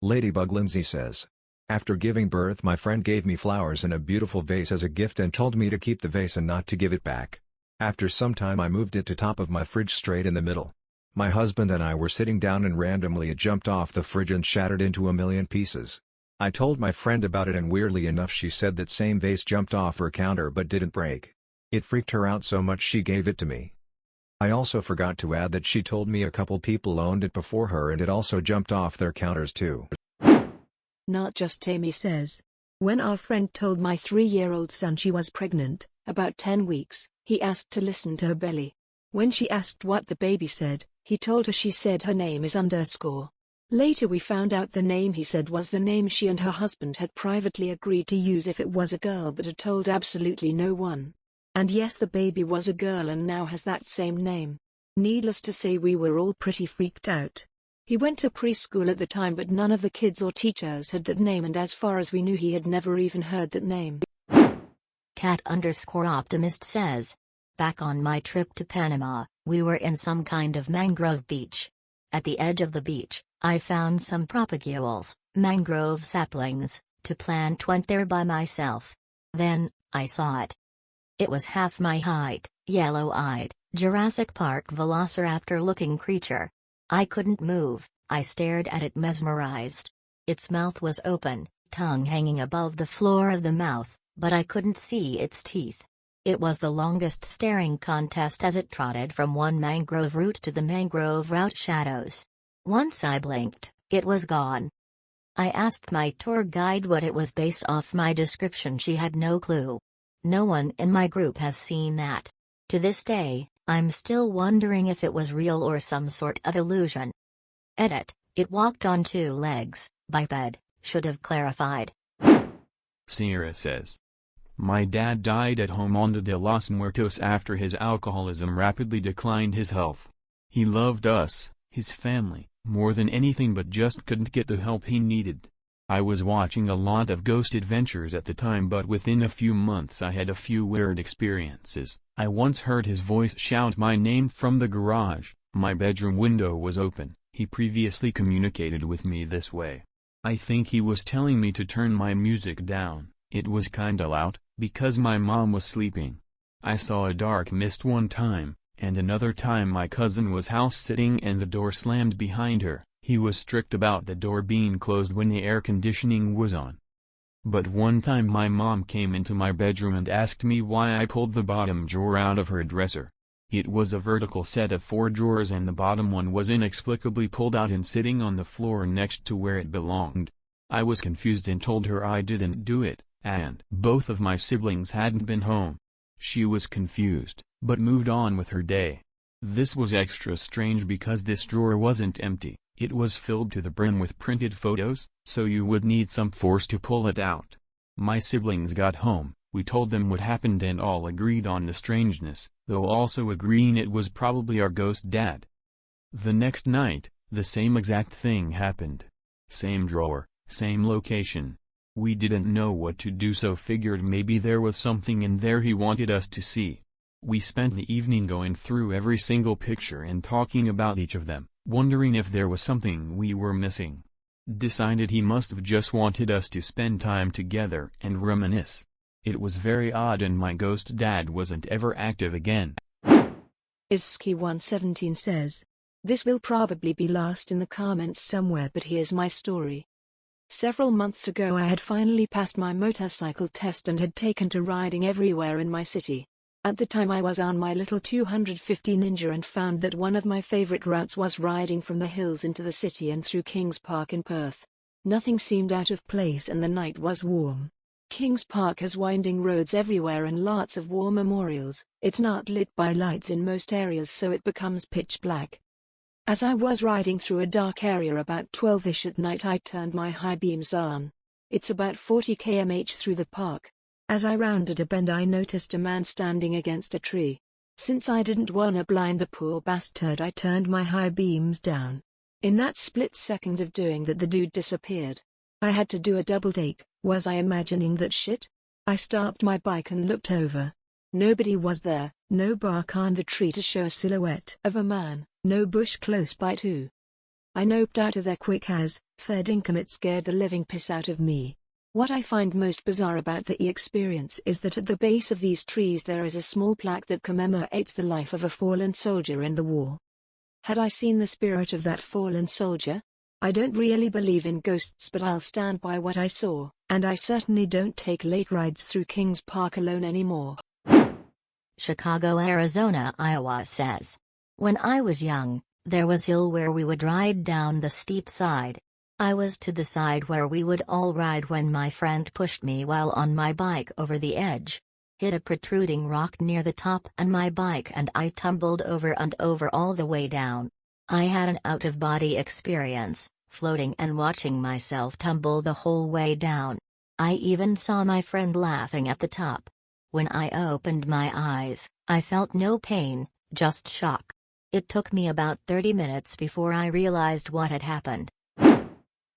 Ladybug Lindsay says, after giving birth, my friend gave me flowers in a beautiful vase as a gift and told me to keep the vase and not to give it back. After some time I moved it to top of my fridge straight in the middle. My husband and I were sitting down and randomly it jumped off the fridge and shattered into a million pieces. I told my friend about it and weirdly enough she said that same vase jumped off her counter but didn't break. It freaked her out so much she gave it to me. I also forgot to add that she told me a couple people owned it before her and it also jumped off their counters too. Not Just Amy says, when our friend told my 3-year-old son she was pregnant, about 10 weeks, he asked to listen to her belly. When she asked what the baby said, he told her she said her name is _. Later we found out the name he said was the name she and her husband had privately agreed to use if it was a girl, but had told absolutely no one. And yes, the baby was a girl and now has that same name. Needless to say, we were all pretty freaked out. He went to preschool at the time, but none of the kids or teachers had that name, and as far as we knew he had never even heard that name. Cat_optimist says, back on my trip to Panama, we were in some kind of mangrove beach. At the edge of the beach, I found some propagules, mangrove saplings, to plant went there by myself. Then, I saw it. It was half my height, yellow-eyed, Jurassic Park velociraptor-looking creature. I couldn't move, I stared at it mesmerized. Its mouth was open, tongue hanging above the floor of the mouth, but I couldn't see its teeth. It was the longest staring contest as it trotted from one mangrove root to the mangrove root shadows. Once I blinked, it was gone. I asked my tour guide what it was based off my description. She had no clue. No one in my group has seen that. To this day, I'm still wondering if it was real or some sort of illusion. Edit, it walked on 2 legs, biped, should have clarified. Sierra says, my dad died at home on de los Muertos after his alcoholism rapidly declined his health. He loved us, his family, more than anything, but just couldn't get the help he needed. I was watching a lot of Ghost Adventures at the time, but within a few months I had a few weird experiences. I once heard his voice shout my name from the garage. My bedroom window was open. He previously communicated with me this way. I think he was telling me to turn my music down. It was kinda loud, because my mom was sleeping. I saw a dark mist one time, and another time my cousin was house-sitting and the door slammed behind her. He was strict about the door being closed when the air conditioning was on. But one time my mom came into my bedroom and asked me why I pulled the bottom drawer out of her dresser. It was a vertical set of 4 drawers and the bottom one was inexplicably pulled out and sitting on the floor next to where it belonged. I was confused and told her I didn't do it, and both of my siblings hadn't been home. She was confused, but moved on with her day. This was extra strange because this drawer wasn't empty. It was filled to the brim with printed photos, so you would need some force to pull it out. My siblings got home, we told them what happened and all agreed on the strangeness, though also agreeing it was probably our ghost dad. The next night, the same exact thing happened. Same drawer, same location. We didn't know what to do, so figured maybe there was something in there he wanted us to see. We spent the evening going through every single picture and talking about each of them, wondering if there was something we were missing. Decided he must have just wanted us to spend time together and reminisce. It was very odd, and my ghost dad wasn't ever active again. Iski117 says, This will probably be lost in the comments somewhere, but here's my story. Several months ago I had finally passed my motorcycle test and had taken to riding everywhere in my city. At the time I was on my little 250 Ninja and found that one of my favorite routes was riding from the hills into the city and through Kings Park in Perth. Nothing seemed out of place and the night was warm. Kings Park has winding roads everywhere and lots of war memorials. It's not lit by lights in most areas, so it becomes pitch black. As I was riding through a dark area about 12ish at night, I turned my high beams on. It's about 40 km/h through the park. As I rounded a bend I noticed a man standing against a tree. Since I didn't wanna blind the poor bastard, I turned my high beams down. In that split second of doing that, the dude disappeared. I had to do a double take. Was I imagining that shit? I stopped my bike and looked over. Nobody was there, no bark on the tree to show a silhouette of a man, no bush close by too. I noped out of there quick as, fair dinkum, it scared the living piss out of me. What I find most bizarre about the experience is that at the base of these trees there is a small plaque that commemorates the life of a fallen soldier in the war. Had I seen the spirit of that fallen soldier? I don't really believe in ghosts, but I'll stand by what I saw, and I certainly don't take late rides through Kings Park alone anymore. Chicago, Arizona, Iowa says, when I was young, there was hill where we would ride down the steep side. I was to the side where we would all ride when my friend pushed me while on my bike over the edge, hit a protruding rock near the top and my bike, and I tumbled over and over all the way down. I had an out-of-body experience, floating and watching myself tumble the whole way down. I even saw my friend laughing at the top. When I opened my eyes, I felt no pain, just shock. It took me about 30 minutes before I realized what had happened.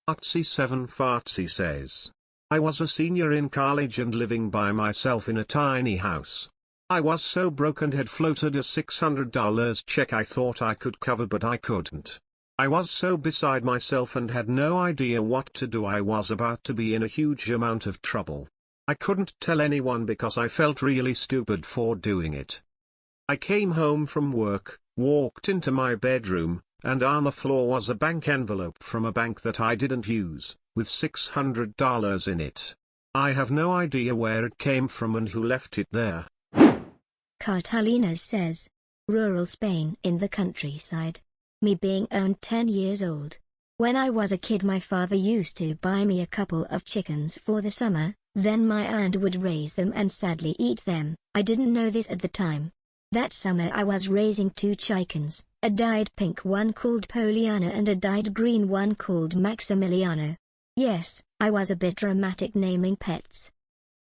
Artsy7Fartsy says, I was a senior in college and living by myself in a tiny house. I was so broke and had floated a $600 check I thought I could cover, but I couldn't. I was so beside myself and had no idea what to do. I was about to be in a huge amount of trouble. I couldn't tell anyone because I felt really stupid for doing it. I came home from work, walked into my bedroom, and on the floor was a bank envelope from a bank that I didn't use, with $600 in it. I have no idea where it came from and who left it there. Cartalinas says, rural Spain in the countryside. Me being around 10 years old. When I was a kid, my father used to buy me a couple of chickens for the summer, then my aunt would raise them and sadly eat them. I didn't know this at the time. That summer I was raising 2 chickens, a dyed pink one called Poliana and a dyed green one called Maximiliano. Yes, I was a bit dramatic naming pets.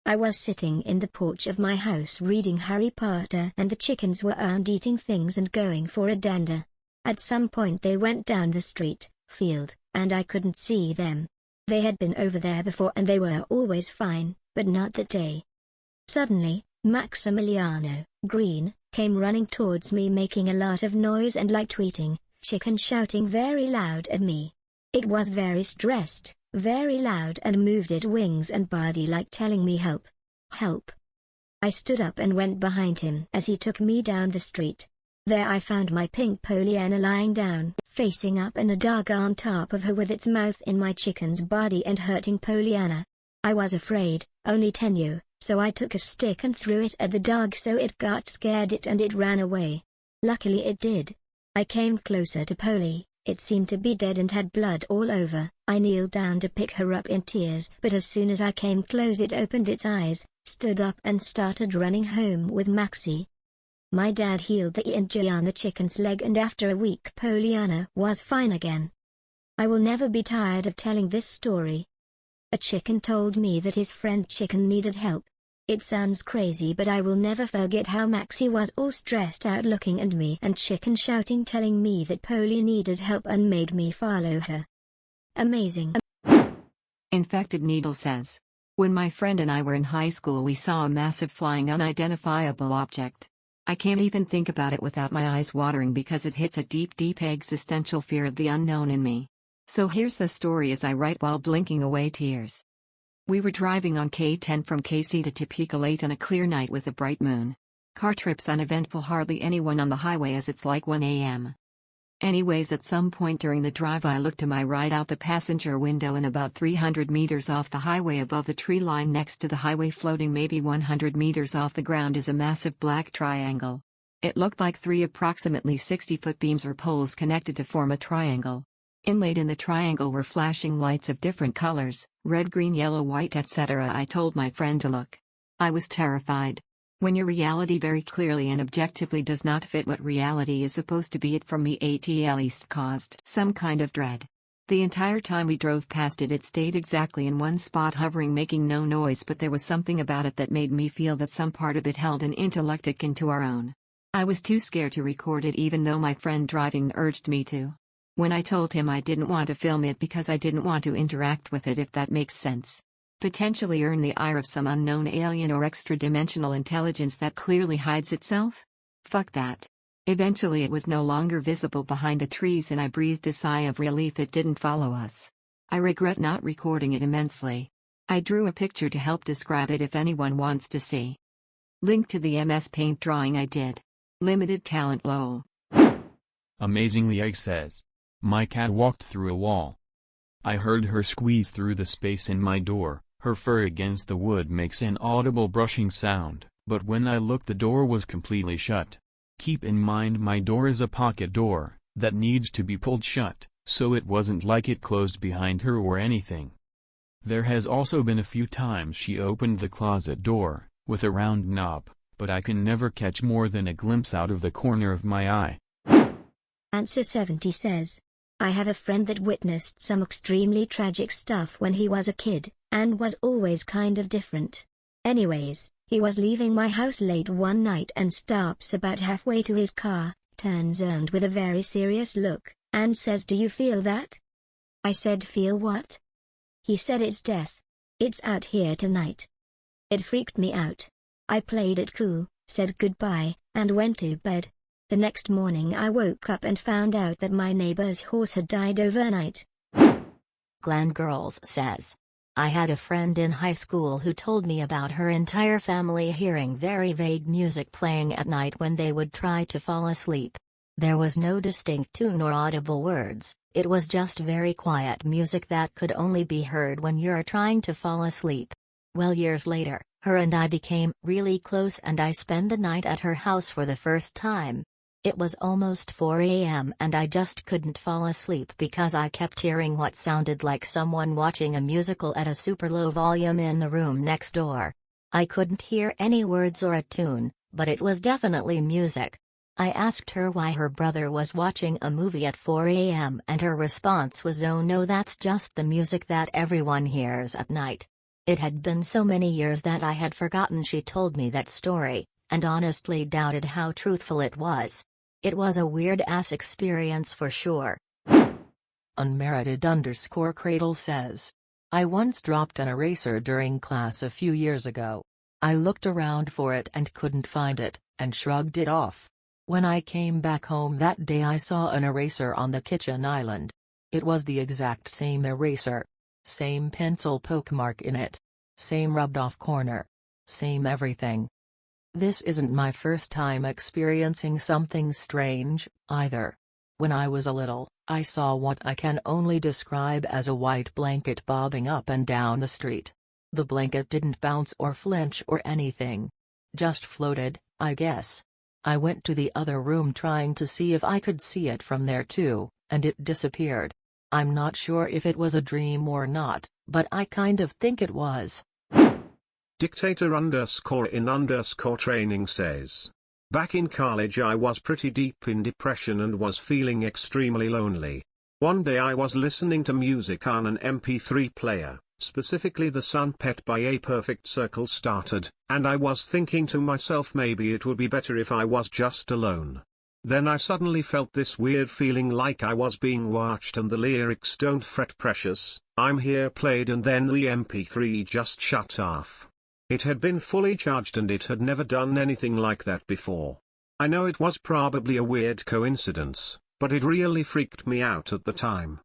I was sitting in the porch of my house reading Harry Potter and the chickens were eating things and going for a dander. At some point they went down the field, and I couldn't see them. They had been over there before and they were always fine, but not that day. Suddenly, Maximiliano, green, came running towards me making a lot of noise and like tweeting, chicken shouting very loud at me. It was very stressed, very loud and moved its wings and body like telling me help. Help. I stood up and went behind him as he took me down the street. There I found my pink Poliana lying down, facing up, and a dog on top of her with its mouth in my chicken's body and hurting Poliana. I was afraid, only 10, so I took a stick and threw it at the dog so it got scared and it ran away. Luckily it did. I came closer to Polly, it seemed to be dead and had blood all over. I kneeled down to pick her up in tears, but as soon as I came close it opened its eyes, stood up and started running home with Maxie. My dad healed the injury on the chicken's leg and after a week Poliana was fine again. I will never be tired of telling this story. A chicken told me that his friend chicken needed help. It sounds crazy, but I will never forget how Maxie was all stressed out looking at me and chicken shouting telling me that Polly needed help and made me follow her. Amazing. Infected Needle says, when my friend and I were in high school we saw a massive flying unidentifiable object. I can't even think about it without my eyes watering because it hits a deep existential fear of the unknown in me. So here's the story as I write while blinking away tears. We were driving on K10 from KC to Topeka late on a clear night with a bright moon. Car trips uneventful, hardly anyone on the highway as it's like 1 a.m. Anyways, at some point during the drive I looked to my right out the passenger window, and about 300 meters off the highway above the tree line next to the highway, floating maybe 100 meters off the ground, is a massive black triangle. It looked like 3 approximately 60-foot beams or poles connected to form a triangle. Inlaid in the triangle were flashing lights of different colors, red, green, yellow, white, etc. I told my friend to look. I was terrified. When your reality very clearly and objectively does not fit what reality is supposed to be, it for me at least caused some kind of dread. The entire time we drove past it, it stayed exactly in one spot, hovering, making no noise, but there was something about it that made me feel that some part of it held an intellect akin to our own. I was too scared to record it, even though my friend driving urged me to. When I told him I didn't want to film it because I didn't want to interact with it, if that makes sense. Potentially earn the ire of some unknown alien or extra-dimensional intelligence that clearly hides itself? Fuck that. Eventually it was no longer visible behind the trees, and I breathed a sigh of relief it didn't follow us. I regret not recording it immensely. I drew a picture to help describe it if anyone wants to see. Link to the MS Paint drawing I did. Limited talent, lol. Amazingly, Egg says. My cat walked through a wall. I heard her squeeze through the space in my door. Her fur against the wood makes an audible brushing sound, but when I looked, the door was completely shut. Keep in mind, my door is a pocket door that needs to be pulled shut, so it wasn't like it closed behind her or anything. There has also been a few times she opened the closet door with a round knob, but I can never catch more than a glimpse out of the corner of my eye. Answer 70 says, I have a friend that witnessed some extremely tragic stuff when he was a kid, and was always kind of different. Anyways, he was leaving my house late one night and stops about halfway to his car, turns around with a very serious look, and says, "Do you feel that?" I said, "Feel what?" He said, "It's death. It's out here tonight." It freaked me out. I played it cool, said goodbye, and went to bed. The next morning I woke up and found out that my neighbor's horse had died overnight. Glen Girls says, I had a friend in high school who told me about her entire family hearing very vague music playing at night when they would try to fall asleep. There was no distinct tune or audible words, it was just very quiet music that could only be heard when you're trying to fall asleep. Well, years later, her and I became really close and I spent the night at her house for the first time. It was almost 4 a.m. and I just couldn't fall asleep because I kept hearing what sounded like someone watching a musical at a super low volume in the room next door. I couldn't hear any words or a tune, but it was definitely music. I asked her why her brother was watching a movie at 4 a.m. and her response was, "Oh no, that's just the music that everyone hears at night." It had been so many years that I had forgotten she told me that story, and honestly doubted how truthful it was. It was a weird-ass experience for sure. Unmerited_Cradle says, I once dropped an eraser during class a few years ago. I looked around for it and couldn't find it, and shrugged it off. When I came back home that day I saw an eraser on the kitchen island. It was the exact same eraser. Same pencil poke mark in it. Same rubbed off corner. Same everything. This isn't my first time experiencing something strange, either. When I was little, I saw what I can only describe as a white blanket bobbing up and down the street. The blanket didn't bounce or flinch or anything. Just floated, I guess. I went to the other room trying to see if I could see it from there too, and it disappeared. I'm not sure if it was a dream or not, but I kind of think it was. Dictator_in_training says, back in college I was pretty deep in depression and was feeling extremely lonely. One day I was listening to music on an MP3 player, specifically the Sun Pet by A Perfect Circle started, and I was thinking to myself maybe it would be better if I was just alone. Then I suddenly felt this weird feeling like I was being watched and the lyrics "Don't fret precious, I'm here" played and then the MP3 just shut off. It had been fully charged and it had never done anything like that before. I know it was probably a weird coincidence, but it really freaked me out at the time.